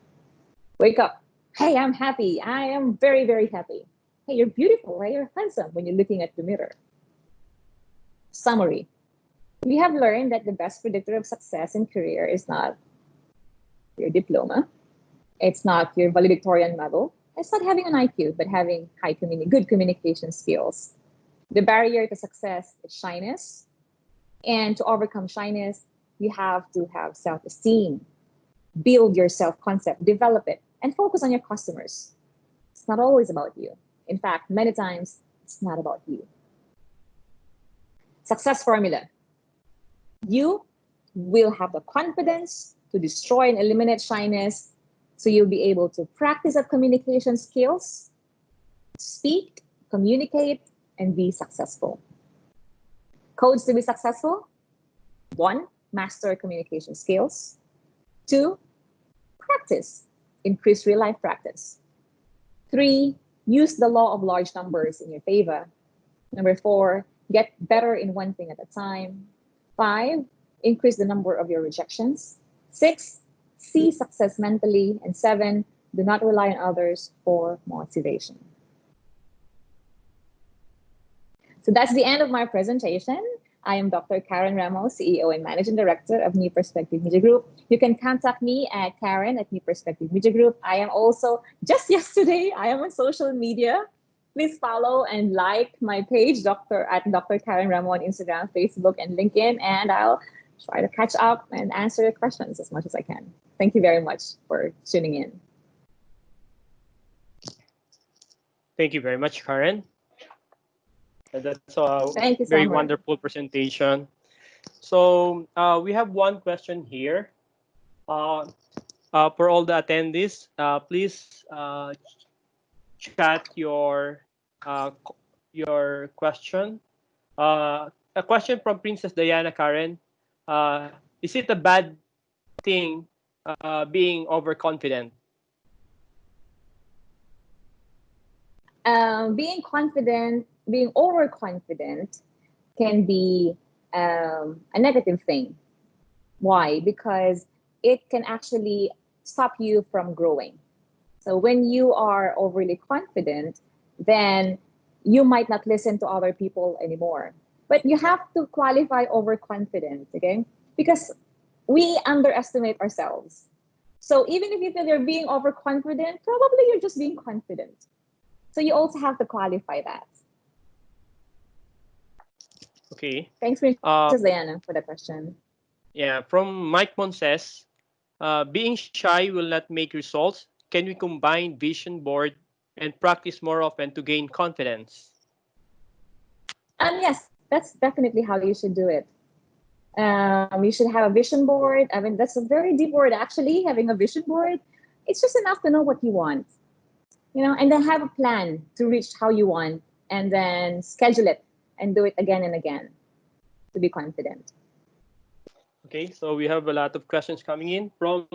Wake up. Hey, I'm happy. I am very, very happy. Hey, you're beautiful. Hey, you're handsome when you're looking at the mirror. Summary. We have learned that the best predictor of success in career is not your diploma. It's not your valedictorian medal. It's not having an IQ, but having good communication skills. The barrier to success is shyness. And to overcome shyness, you have to have self-esteem. Build your self-concept, develop it, and focus on your customers. It's not always about you. In fact, many times, it's not about you. Success formula. You will have the confidence to destroy and eliminate shyness. So you'll be able to practice up communication skills, speak, communicate, and be successful. Codes to be successful: 1, master communication skills. 2, practice, increase real life practice. 3, use the law of large numbers in your favor. Number 4, get better in one thing at a time. 5, increase the number of your rejections. 6, see success mentally. And 7, do not rely on others for motivation. So that's the end of my presentation. I am Dr. Karen Remo, CEO and Managing Director of New Perspective Media Group. You can contact me at Karen at New Perspective Media Group. I am also, just yesterday, I am on social media. Please follow and like my page, Dr. Karen Remo on Instagram, Facebook, and LinkedIn, and I'll try to catch up and answer your questions as much as I can. Thank you very much for tuning in. Thank you very much, Karen. And that's a Thank you so very much. wonderful presentation. So we have one question here. For all the attendees, please chat your question. A question from Princess Diana Karen. Is it a bad thing being overconfident? Being overconfident can be a negative thing. Why? Because it can actually stop you from growing. So when you are overly confident, then you might not listen to other people anymore. But you have to qualify overconfident, okay? Because we underestimate ourselves. So even if you feel you're being overconfident, probably you're just being confident. So you also have to qualify that. Okay. Thanks, Princess Diana, for the question. Yeah, from Mike Monses, being shy will not make results. Can we combine vision board and practice more often to gain confidence? Yes, that's definitely how you should do it. You should have a vision board. I mean, that's a very deep word, actually, having a vision board. It's just enough to know what you want, and then have a plan to reach how you want, and then schedule it and do it again and again to be confident. Okay, so we have a lot of questions coming in from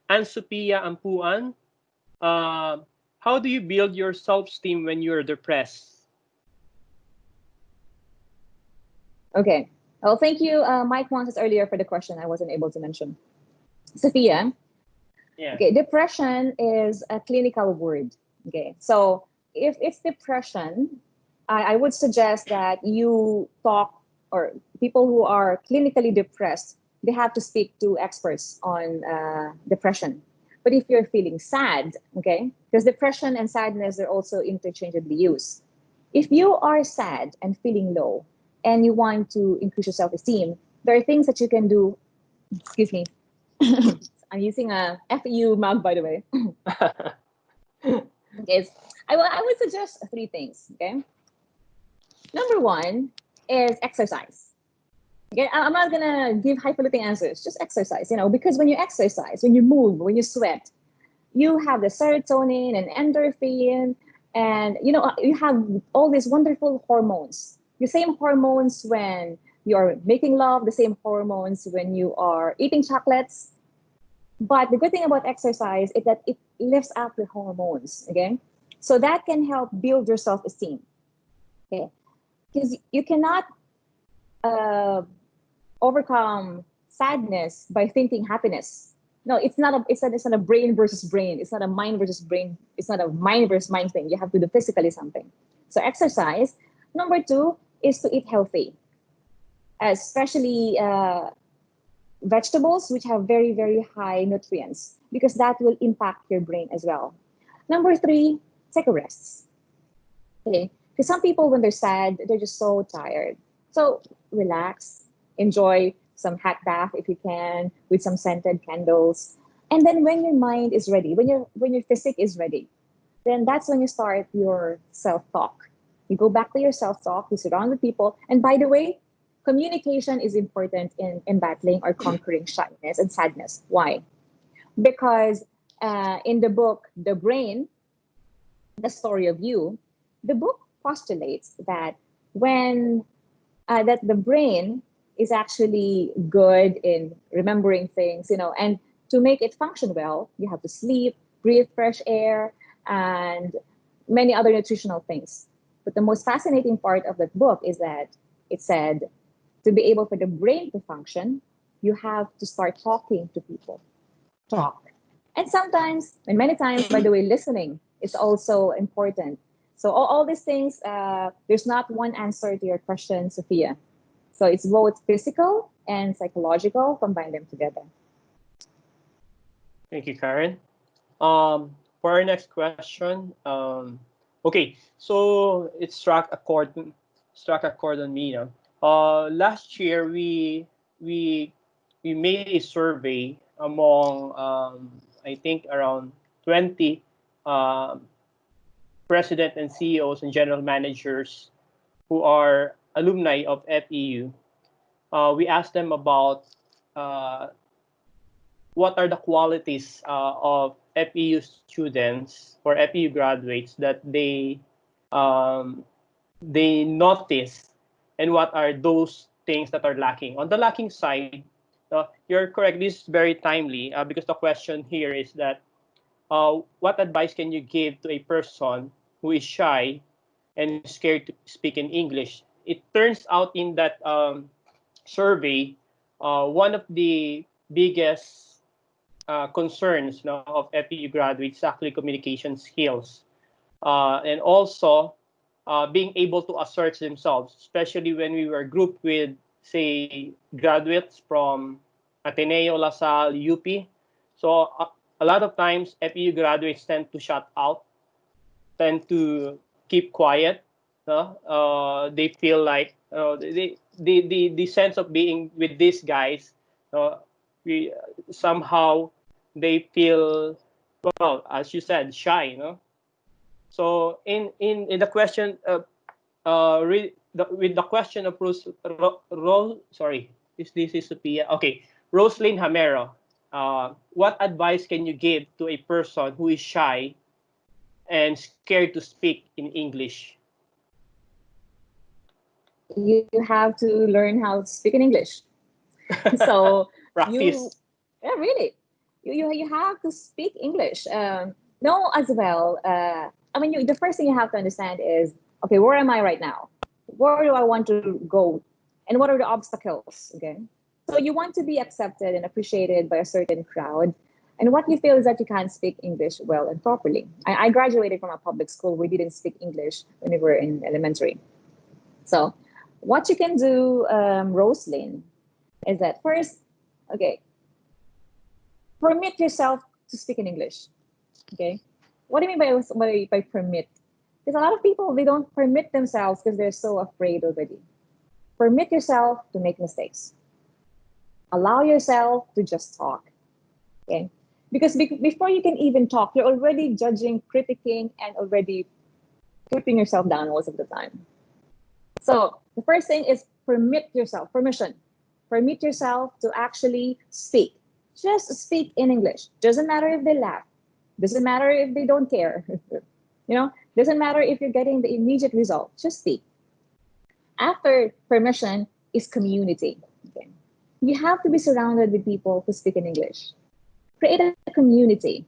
Anne-Sophia Ampuan. How do you build your self-esteem when you're depressed? Okay. Well, thank you, Mike Montes, earlier for the question I wasn't able to mention. Sophia. Yeah. Okay, depression is a clinical word. Okay, so if it's depression, I would suggest that you talk, or people who are clinically depressed, they have to speak to experts on depression. But if you're feeling sad, okay, because depression and sadness are also interchangeably used. If you are sad and feeling low and you want to increase your self-esteem, there are things that you can do. Excuse me. I'm using a FU mug, by the way. Okay, I would suggest 3 things, okay? Number 1 is exercise. Okay, I'm not gonna give highfalutin answers, just exercise, because when you exercise, when you move, when you sweat, you have the serotonin and endorphin, and you have all these wonderful hormones. The same hormones when you're making love, the same hormones when you are eating chocolates. But the good thing about exercise is that it lifts up the hormones, okay? So that can help build your self-esteem, okay? Because you cannot overcome sadness by thinking happiness. No, it's not a brain versus brain. It's not a mind versus brain. It's not a mind versus mind thing. You have to do physically something. So exercise. Number 2 is to eat healthy, especially vegetables, which have very, very high nutrients, because that will impact your brain as well. Number 3, take a rest. Okay, because some people, when they're sad, they're just so tired. So relax, enjoy some hot bath if you can, with some scented candles. And then when your mind is ready, when your physique is ready, then that's when you start your self-talk. You go back to your self-talk, you surround with people. And by the way, communication is important in battling or conquering shyness and sadness. Why? Because in the book, The Brain, The Story of You, the book postulates that when that the brain is actually good in remembering things, and to make it function well, you have to sleep, breathe fresh air, and many other nutritional things. But the most fascinating part of that book is that it said to be able for the brain to function, you have to start talking to people. Talk. And sometimes, and many times, by the way, listening is also important. So all these things, there's not one answer to your question, Sophia. So it's both physical and psychological, combine them together. Thank you, Karen. For our next question, okay, so it struck a chord on me. Last year we made a survey among I think around 20 president and CEOs and general managers who are alumni of FEU. We asked them about what are the qualities of FEU students or FEU graduates that they notice, and what are those things that are lacking. On the lacking side, you're correct. This is very timely because the question here is that what advice can you give to a person who is shy and scared to speak in English? It turns out in that survey, one of the biggest concerns of FEU graduates is actually communication skills, and also being able to assert themselves, especially when we were grouped with, say, graduates from Ateneo, LaSalle, UP. So a lot of times FEU graduates tend to shut out, tend to keep quiet. They feel like the sense of being with these guys, somehow they feel, well, as you said, shy. So in the question, with the question of this is Sophia. Okay, Roslyn Hamero. What advice can you give to a person who is shy and scared to speak in English? You have to learn how to speak in English. So Practice. yeah, really, you have to speak English. No, as well. I mean, the first thing you have to understand is, okay, where am I right now? Where do I want to go? And what are the obstacles? Okay. So you want to be accepted and appreciated by a certain crowd. And what you feel is that you can't speak English well and properly. I graduated from a public school. We didn't speak English when we were in elementary. So what you can do, Roslyn, is that first, okay, permit yourself to speak in English. Okay. What do you mean by permit? Because a lot of people, they don't permit themselves because they're so afraid already. Permit yourself to make mistakes. Allow yourself to just talk. Okay. Because before you can even talk, you're already judging, critiquing, and already putting yourself down most of the time. So the first thing is permit yourself, permission. Permit yourself to actually speak. Just speak in English. Doesn't matter if they laugh. Doesn't matter if they don't care. Doesn't matter if you're getting the immediate result. Just speak. After permission is community. Okay. You have to be surrounded with people who speak in English. Create a community,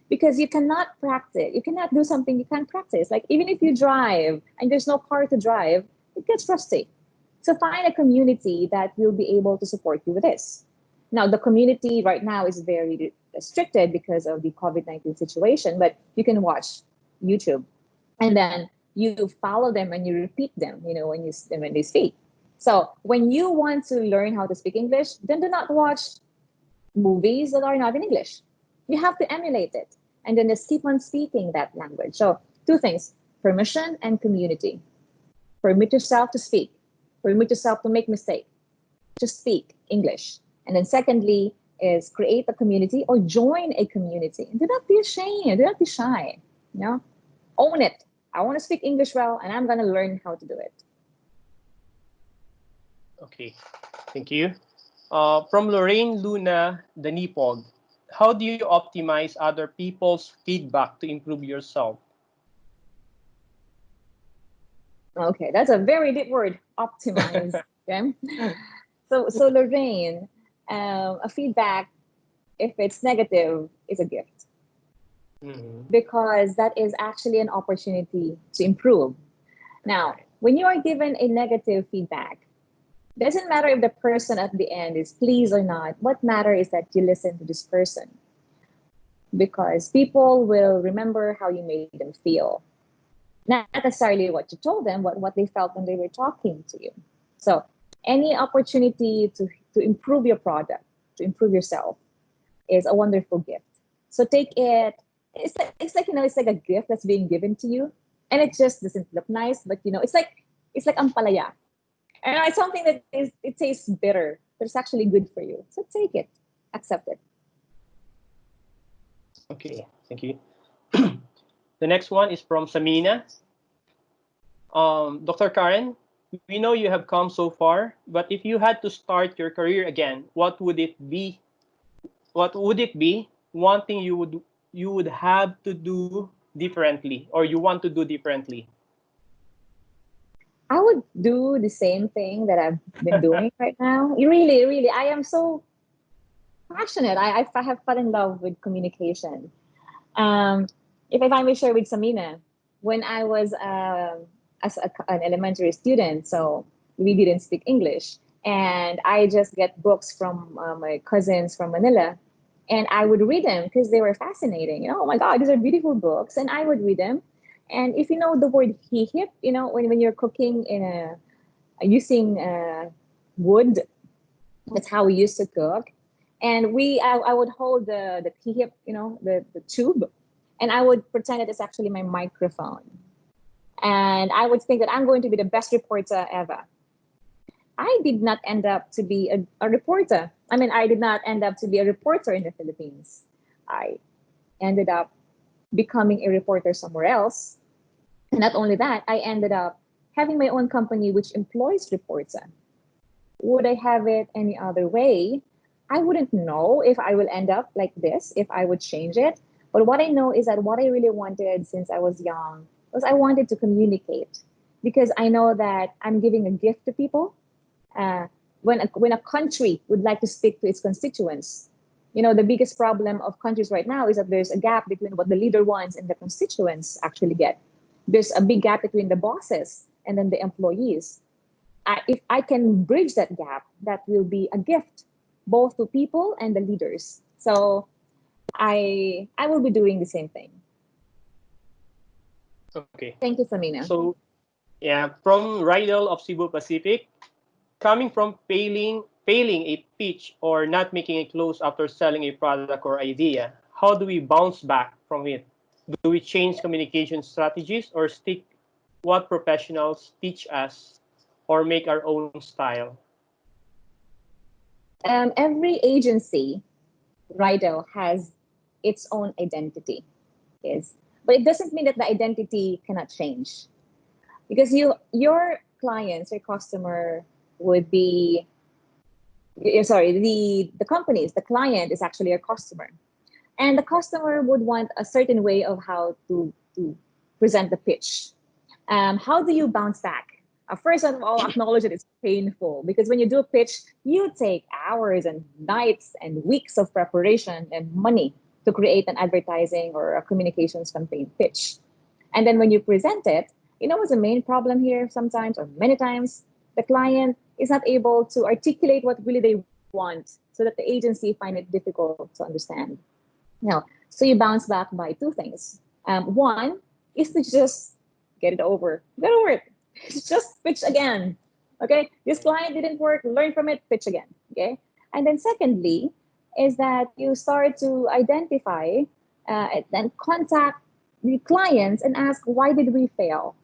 because you cannot practice. You cannot do something you can't practice. Like even if you drive and there's no car to drive, it gets rusty. So find a community that will be able to support you with this. Now, the community right now is very restricted because of the COVID-19 situation, but you can watch YouTube and then you follow them and you repeat them, when they speak. So when you want to learn how to speak English, then do not watch movies that are not in English. You have to emulate it and then just keep on speaking that language. So two things, permission and community. Permit yourself to speak. Permit yourself to make mistakes. Just speak English. And then secondly is create a community or join a community. And do not be ashamed. Do not be shy. Own it. I want to speak English well, and I'm going to learn how to do it. Okay, thank you. From Lorraine Luna Danipog, how do you optimize other people's feedback to improve yourself? Okay, that's a very deep word, optimize. Okay. So Lorraine, a feedback, if it's negative, is a gift Mhm. because that is actually an opportunity to improve. Now, when you are given a negative feedback, doesn't matter if the person at the end is pleased or not. What matters is that you listen to this person because people will remember how you made them feel. Not necessarily what you told them, but what they felt when they were talking to you. So any opportunity to improve your product, to improve yourself is a wonderful gift. So take it, it's like a gift that's being given to you. And it just doesn't look nice, but it's like ampalaya. And it's something that it tastes bitter, but it's actually good for you. So take it, accept it. Okay, thank you. The next one is from Samina. Dr. Karen, we know you have come so far, but if you had to start your career again, what would it be? What would it be? One thing you would have to do differently, or you want to do differently? I would do the same thing that I've been doing right now. Really, really, I am so passionate. I have fell in love with communication. Um, if I may share with Samina, when I was an elementary student, so we didn't speak English, and I just get books from my cousins from Manila, and I would read them because they were fascinating. Oh my God, these are beautiful books, and I would read them. And if you know the word hihip, when you're cooking in using wood, that's how we used to cook. And I would hold the hip, the tube, and I would pretend that it's actually my microphone. And I would think that I'm going to be the best reporter ever. I did not end up to be a reporter. I mean, I did not end up to be a reporter in the Philippines. I ended up becoming a reporter somewhere else. And not only that, I ended up having my own company which employs reporter. Would I have it any other way? I wouldn't know if I will end up like this, if I would change it. But what I know is that what I really wanted since I was young was I wanted to communicate because I know that I'm giving a gift to people. When a country would like to speak to its constituents, the biggest problem of countries right now is that there's a gap between what the leader wants and the constituents actually get. There's a big gap between the bosses and then the employees. If I can bridge that gap, that will be a gift both to people and the leaders. So I will be doing the same thing. Okay. Thank you, Samina. So, yeah, from Rydell of Cebu Pacific, coming from failing a pitch or not making a close after selling a product or idea, how do we bounce back from it? Do we change communication strategies or stick what professionals teach us or make our own style? Every agency, Rydell, has its own identity. Is But it doesn't mean that the identity cannot change because your clients, your customer would be sorry, the companies, the client is actually a customer. And the customer would want a certain way of how to present the pitch. How do you bounce back? First of all, acknowledge that it's painful because when you do a pitch, you take hours and nights and weeks of preparation and money to create an advertising or a communications campaign pitch. And then when you present it, what's the main problem here sometimes or many times? The client is not able to articulate what really they want so that the agency find it difficult to understand. So you bounce back by two things. One is to just get over it. Just pitch again. Okay, this client didn't work. Learn from it. Pitch again. Okay, and then secondly is that you start to identify and contact the clients and ask why did we fail,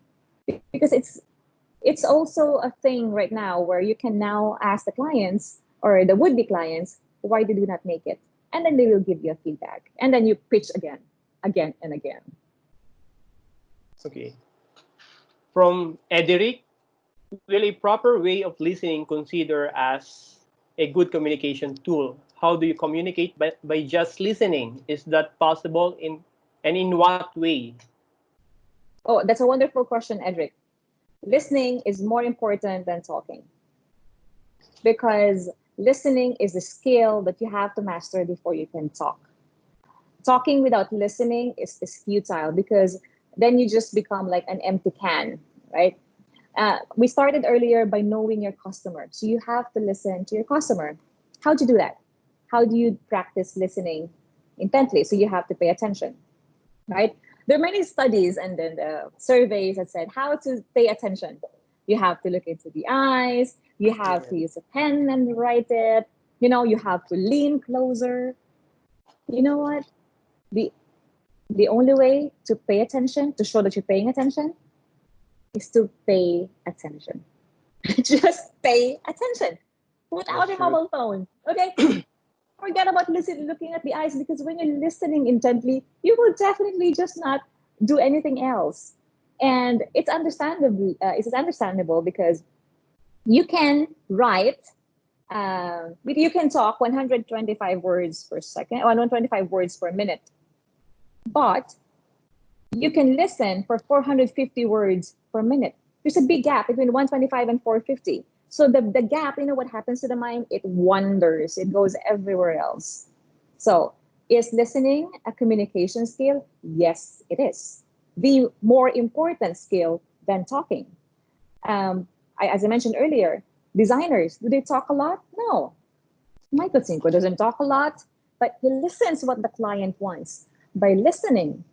because it's also a thing right now where you can now ask the clients or the would-be clients, why did we not make it? And then they will give you a feedback. And then you pitch again and again. Okay. From Ederic, Will a proper way of listening consider as a good communication tool? How do you communicate by just listening? Is that possible and in what way? Oh, that's a wonderful question, Edric. Listening is more important than talking because listening is a skill that you have to master before you can talk. Talking without listening is futile because then you just become like an empty can, right? We started earlier by knowing your customer. So you have to listen to your customer. How do you do that? How do you practice listening intently? So you have to pay attention, right? There are many studies and then surveys that said how to pay attention. You have to look into the eyes. You have to use a pen and write it. You have to lean closer. You know what? The the only way to pay attention, to show that you're paying attention, is to pay attention. Just pay attention without That's your true. mobile phone. Okay? Forget about looking at the eyes because when you're listening intently, you will definitely just not do anything else. And it's understandable because you can write, you can talk 125 words per second, 125 words per minute, but you can listen for 450 words per minute. There's a big gap between 125 and 450. So the gap, what happens to the mind? It wanders, it goes everywhere else. So is listening a communication skill? Yes, it is. The more important skill than talking. As I mentioned earlier, designers, do they talk a lot? No. Michael Cinco doesn't talk a lot, but he listens what the client wants. By listening,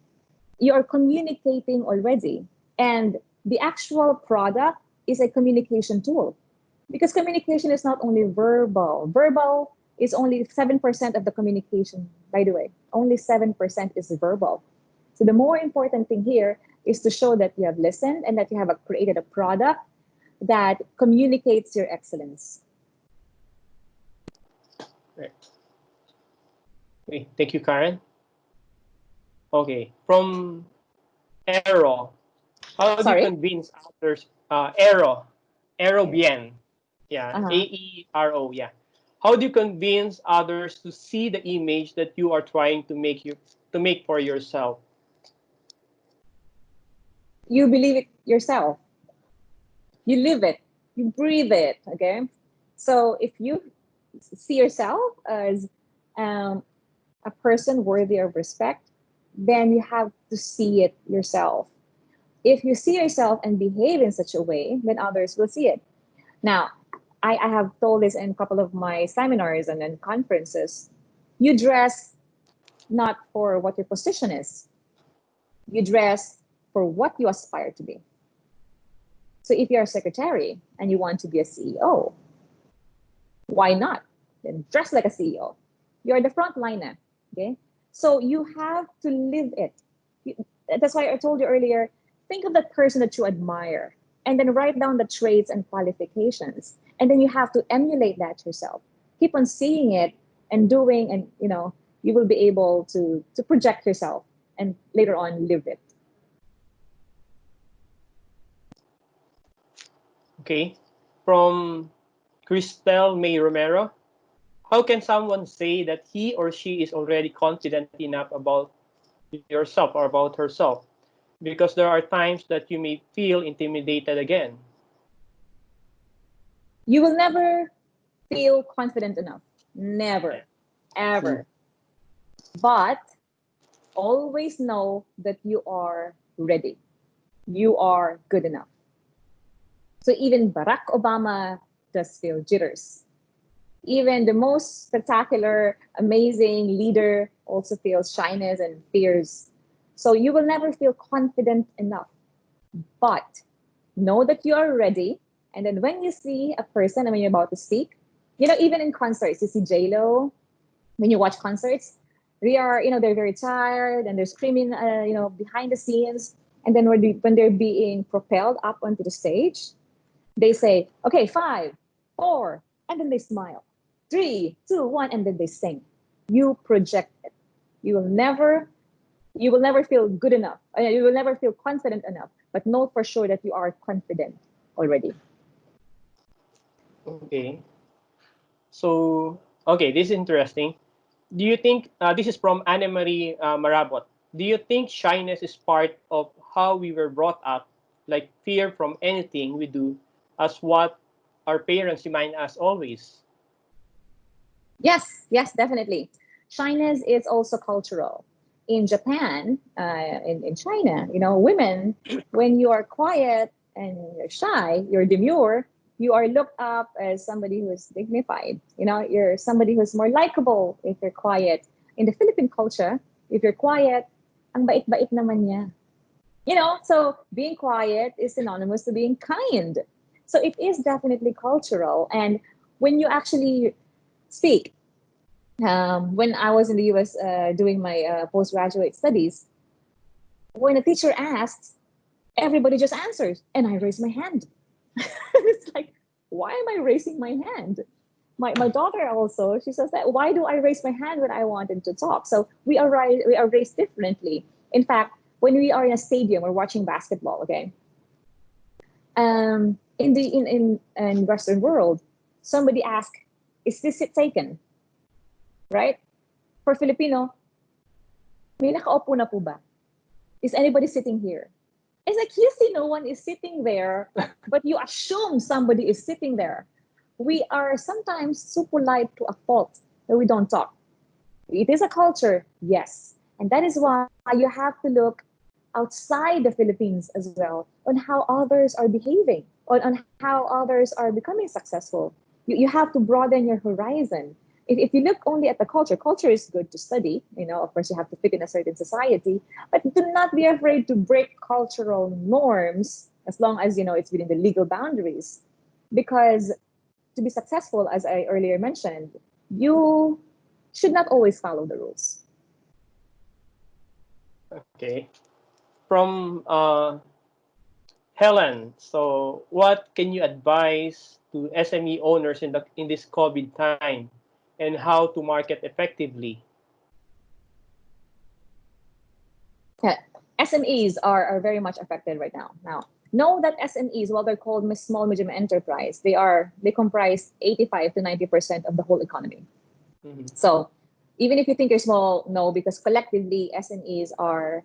you're communicating already. And the actual product is a communication tool because communication is not only verbal. Verbal is only 7% of the communication, by the way. Only 7% is verbal. So the more important thing here is to show that you have listened and that you have created a product that communicates your excellence. Right. Okay, thank you, Karen. Okay, from Aero, how do you Sorry? convince others? Aero Yeah. bien, yeah, Uh-huh. AERO, yeah. How do you convince others to see the image that you are trying to make for yourself? You believe it yourself. You live it. You breathe it. Okay. So if you see yourself as um, a person worthy of respect, then you have to see it yourself. If you see yourself and behave in such a way, then others will see it. Now, I have told this in a couple of my seminars and then conferences. You dress not for what your position is, you dress for what you aspire to be. So if you're a secretary and you want to be a CEO, why not? Then dress like a CEO. You're the front liner. Okay. So you have to live it. That's why I told you earlier, think of that person that you admire and then write down the traits and qualifications. And then you have to emulate that yourself. Keep on seeing it and doing, and you will be able to project yourself and later on live it. Okay, from Cristel May Romero, how can someone say that he or she is already confident enough about yourself or about herself? Because there are times that you may feel intimidated again. You will never feel confident enough. Never, True. ever. But always know that you are ready. You are good enough. So even Barack Obama does feel jitters. Even the most spectacular, amazing leader also feels shyness and fears. So you will never feel confident enough. But know that you are ready. And then when you see a person and when you're about to speak, even in concerts, you see J-Lo, when you watch concerts, they're very tired and they're screaming, behind the scenes. And then when they're being propelled up onto the stage, they say, okay, 5, 4, and then they smile. 3, 2, 1, and then they sing. You project it. You will never, you will never feel good enough. You will never feel confident enough. But know for sure that you are confident already. Okay. So, okay, this is interesting. Do you think, this is from Anne Marie Marabot, do you think shyness is part of how we were brought up, like fear from anything we do, as what our parents remind us always? Yes, yes, definitely. Shyness is also cultural. In Japan, in China, women, when you are quiet and you're shy, you're demure, you are looked up as somebody who is dignified. You're somebody who's more likable if you're quiet. In the Philippine culture, if you're quiet, ang bait-bait naman niya. So being quiet is synonymous to being kind. So it is definitely cultural. And when you actually speak, when I was in the US doing my postgraduate studies, when a teacher asks, everybody just answers, and I raise my hand. It's like, why am I raising my hand? My daughter also, she says that, why do I raise my hand when I wanted to talk? So we are raised differently. In fact, when we are in a stadium or watching basketball, okay, in Western world, somebody asks, is this seat taken? Right? For Filipino, may nakaupo na po ba? Is anybody sitting here? It's like you see no one is sitting there, but you assume somebody is sitting there. We are sometimes so polite to a fault that we don't talk. It is a culture, yes. And that is why you have to look outside the Philippines as well on how others are behaving, on how others are becoming successful. You have to broaden your horizon. If you look only at the culture is good to study. Of course, you have to fit in a certain society, but do not be afraid to break cultural norms as long as it's within the legal boundaries. Because to be successful, as I earlier mentioned, you should not always follow the rules. Okay. From Helen, so what can you advise to SME owners in this COVID time, and how to market effectively? Yeah. SMEs are very much affected right now. Now, know that SMEs, while they're called small medium enterprise, they comprise 85 to 90% of the whole economy. Mm-hmm. So even if you think you're small, no, because collectively SMEs are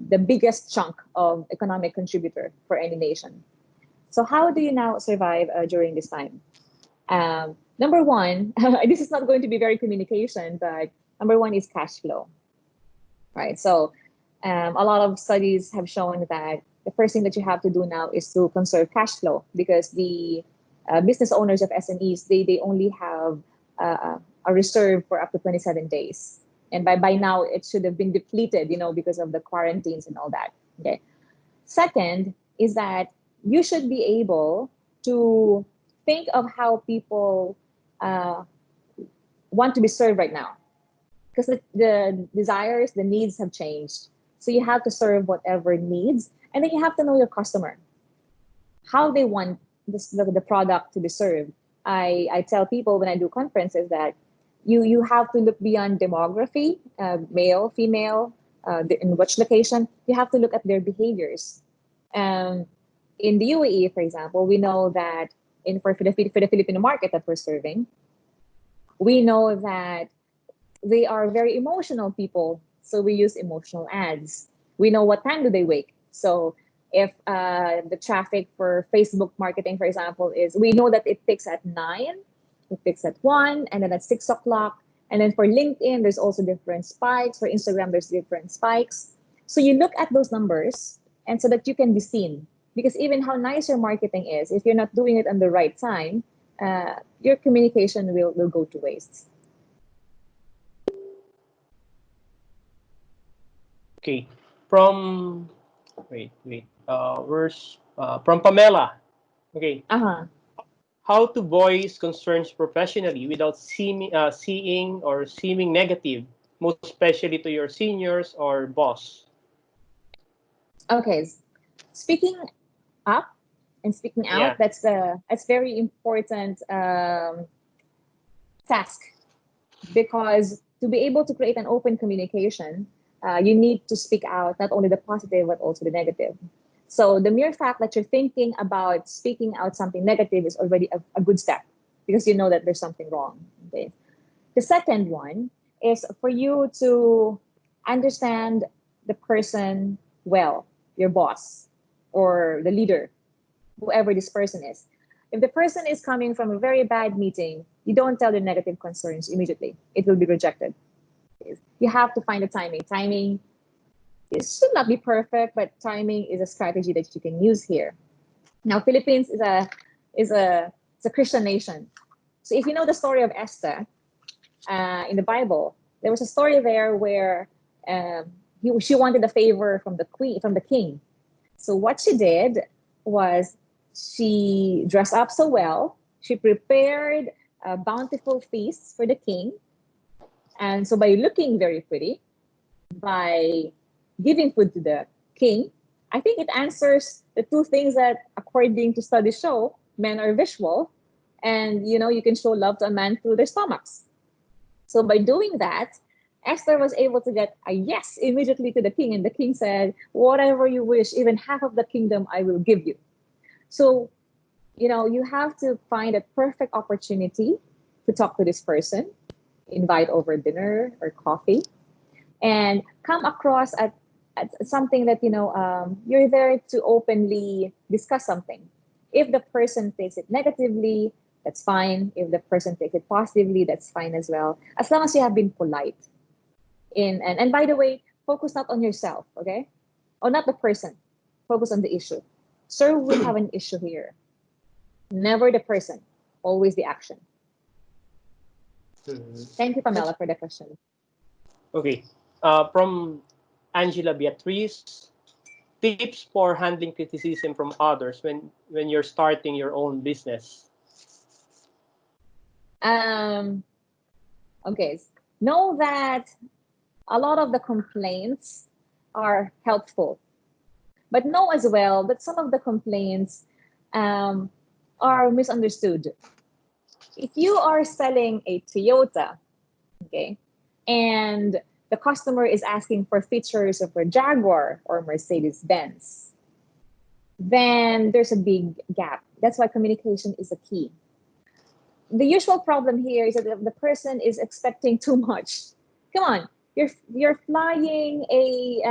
the biggest chunk of economic contributor for any nation. So how do you now survive during this time? Number one, this is not going to be very communication, but number one is cash flow, right? So a lot of studies have shown that the first thing that you have to do now is to conserve cash flow, because the business owners of SMEs, they only have a reserve for up to 27 days. And by now, it should have been depleted, because of the quarantines and all that. Okay. Second is that you should be able to think of how people want to be served right now, because the desires, the needs have changed. So you have to serve whatever needs, and then you have to know your customer, how they want the product to be served. I tell people when I do conferences that you have to look beyond demography, male, female, in which location. You have to look at their behaviors. In the UAE, for example, we know that for the Filipino market that we're serving, we know that they are very emotional people. So we use emotional ads. We know what time do they wake. So if the traffic for Facebook marketing, for example, we know that it peaks at 9, it peaks at 1, and then at 6 o'clock. And then for LinkedIn, there's also different spikes. For Instagram, there's different spikes. So you look at those numbers, and so that you can be seen. Because even how nice your marketing is, if you're not doing it on the right time, your communication will go to waste. Okay. From where's from Pamela? Okay. Uh-huh. How to voice concerns professionally without seeing or seeming negative, most especially to your seniors or boss? Okay. Speaking up and speaking Yeah. out, that's very important task, because to be able to create an open communication, you need to speak out not only the positive but also the negative. So the mere fact that you're thinking about speaking out something negative is already a good step because you know that there's something wrong. Okay. The second one is for you to understand the person well, your boss or the leader, whoever this person is. If the person is coming from a very bad meeting, you don't tell the negative concerns immediately. It will be rejected. You have to find the timing. Timing it should not be perfect, but timing is a strategy that you can use here. Now, Philippines is a Christian nation. So if you know the story of Esther in the Bible, there was a story there where she wanted a favor from the king. So what she did was she dressed up so well. She prepared bountiful feasts for the king. And so by looking very pretty, by giving food to the king, I think it answers the two things that, according to studies, show men are visual, and you can show love to a man through their stomachs. So by doing that, Esther was able to get a yes immediately to the king, and the king said, "Whatever you wish, even half of the kingdom, I will give you." So, you have to find a perfect opportunity to talk to this person, invite over dinner or coffee, and come across at something that you're there to openly discuss something. If the person takes it negatively, that's fine. If the person takes it positively, that's fine as well, as long as you have been polite. And by the way, focus not on yourself, okay, or not the person. Focus on the issue. Sir, we have an issue here. Never the person, always the action. Thank you, Pamela, for the question. Okay. From Angela Beatrice, tips for handling criticism from others when you're starting your own business. Okay. Know that a lot of the complaints are helpful, but know as well that some of the complaints are misunderstood. If you are selling a Toyota, okay, and the customer is asking for features of a Jaguar or Mercedes Benz, then there's a big gap. That's why communication is a key. The usual problem here is that the person is expecting too much. Come on, you're flying a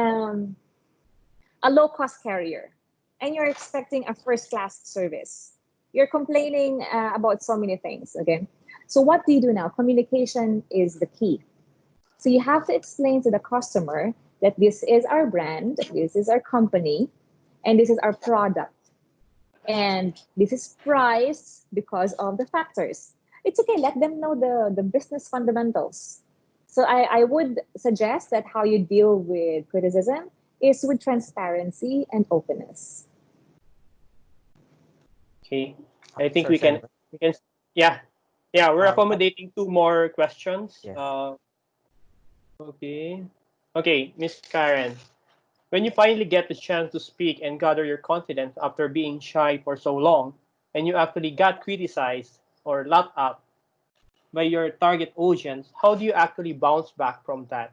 low cost carrier, and you're expecting a first class service. You're complaining about so many things. Okay, so what do you do now? Communication is the key. So you have to explain to the customer that this is our brand, this is our company, and this is our product. And this is priced because of the factors. It's okay, let them know the business fundamentals. So I would suggest that how you deal with criticism is with transparency and openness. Okay. I think we can yeah, we're accommodating two more questions. Yes. Okay, Miss Karen, when you finally get the chance to speak and gather your confidence after being shy for so long, and you actually got criticized or laughed at by your target audience, how do you actually bounce back from that?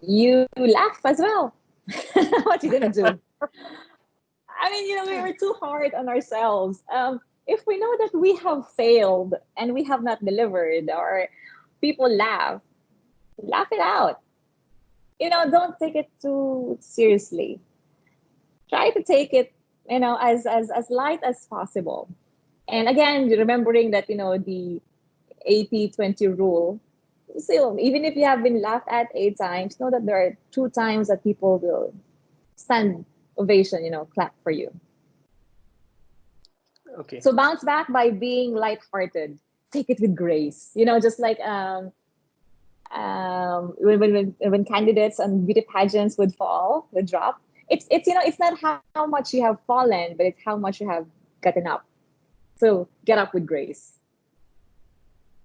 You laugh as well. What you gonna do? I mean, we were too hard on ourselves. If we know that we have failed and we have not delivered, or people laugh it out. Don't take it too seriously. Try to take it, as light as possible. And again, remembering that, the 80-20 rule. So even if you have been laughed at 8 times, know that there are 2 times that people will stand ovation, clap for you. Okay. So bounce back by being lighthearted. Take it with grace. Just like when candidates on beauty pageants would drop. It's not how much you have fallen, but it's how much you have gotten up. So get up with grace.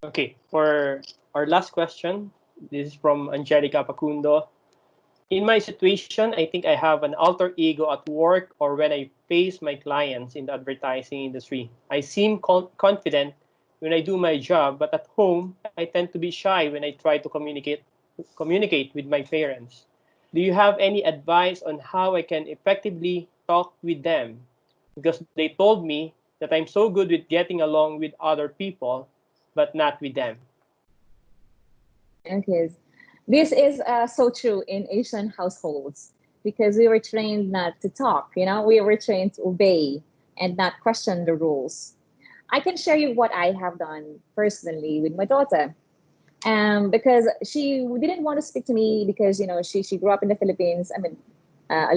Okay, for our last question, this is from Angelica Pacundo. In my situation, I think I have an alter ego at work or when I face my clients in the advertising industry. I seem confident when I do my job, but at home, I tend to be shy when I try to communicate with my parents. Do you have any advice on how I can effectively talk with them? Because they told me that I'm so good with getting along with other people, but not with them. Okay. This is so true in Asian households because we were trained not to talk, we were trained to obey and not question the rules. I can share you what I have done personally with my daughter. Because she didn't want to speak to me because she grew up in the Philippines. I mean, a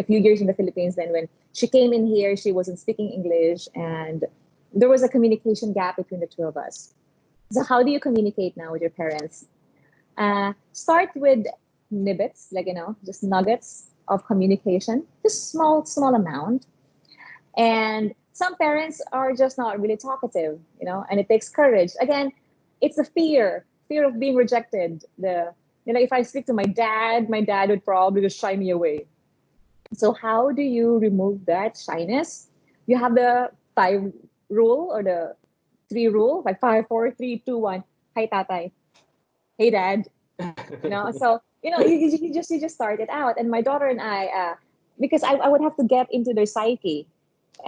few years in the Philippines. Then when she came in here, she wasn't speaking English, and there was a communication gap between the two of us. So how do you communicate now with your parents? Start with nibbits, like just nuggets of communication, just small amount. And some parents are just not really talkative, and it takes courage. Again, it's a fear of being rejected. If I speak to my dad would probably just shy me away. So how do you remove that shyness? You have the 5 rule or the 3 rule, like 5, 4, 3, 2, 1. Hi, tatay. Hey, dad. So you just start it out. And my daughter and I, because I would have to get into their psyche.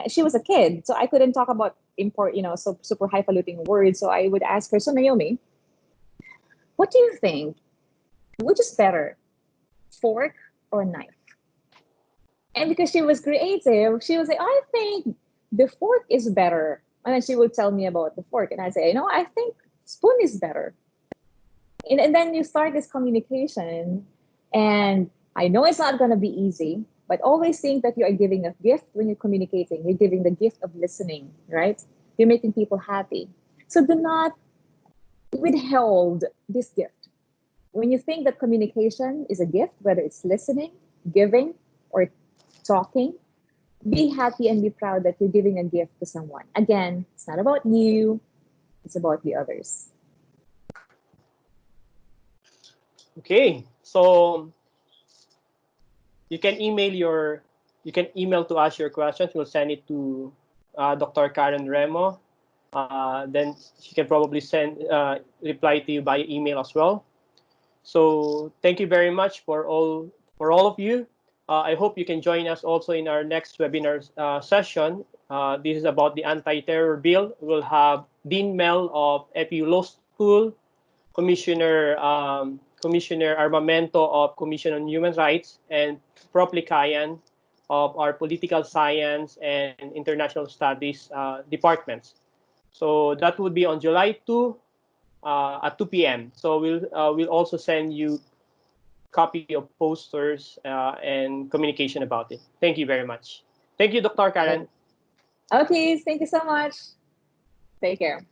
She was a kid, so I couldn't talk about so super highfalutin words. So I would ask her, so Naomi, what do you think? Which is better, fork or knife? And because she was creative, she would say, I think the fork is better. And then she would tell me about the fork. And I'd say, I think spoon is better. And then you start this communication. And I know it's not going to be easy, but always think that you are giving a gift when you're communicating. You're giving the gift of listening, right? You're making people happy. So do not withhold this gift. When you think that communication is a gift, whether it's listening, giving, or talking, be happy and be proud that you're giving a gift to someone. Again, it's not about you, it's about the others. Okay, so you can email to us your questions. We'll send it to Dr. Karen Remo. Then she can probably reply to you by email as well. So thank you very much for all of you. I hope you can join us also in our next webinar session. This is about the anti-terror bill. We'll have Dean Mel of FU Law School, Commissioner Armamento of Commission on Human Rights, and Prof. Likayan of our Political Science and International Studies departments. So that would be on July 2 at 2 p.m. So we'll also send you copy of posters and communication about it. Thank you very much. Thank you, Dr. Karen. Okay, thank you so much. Take care.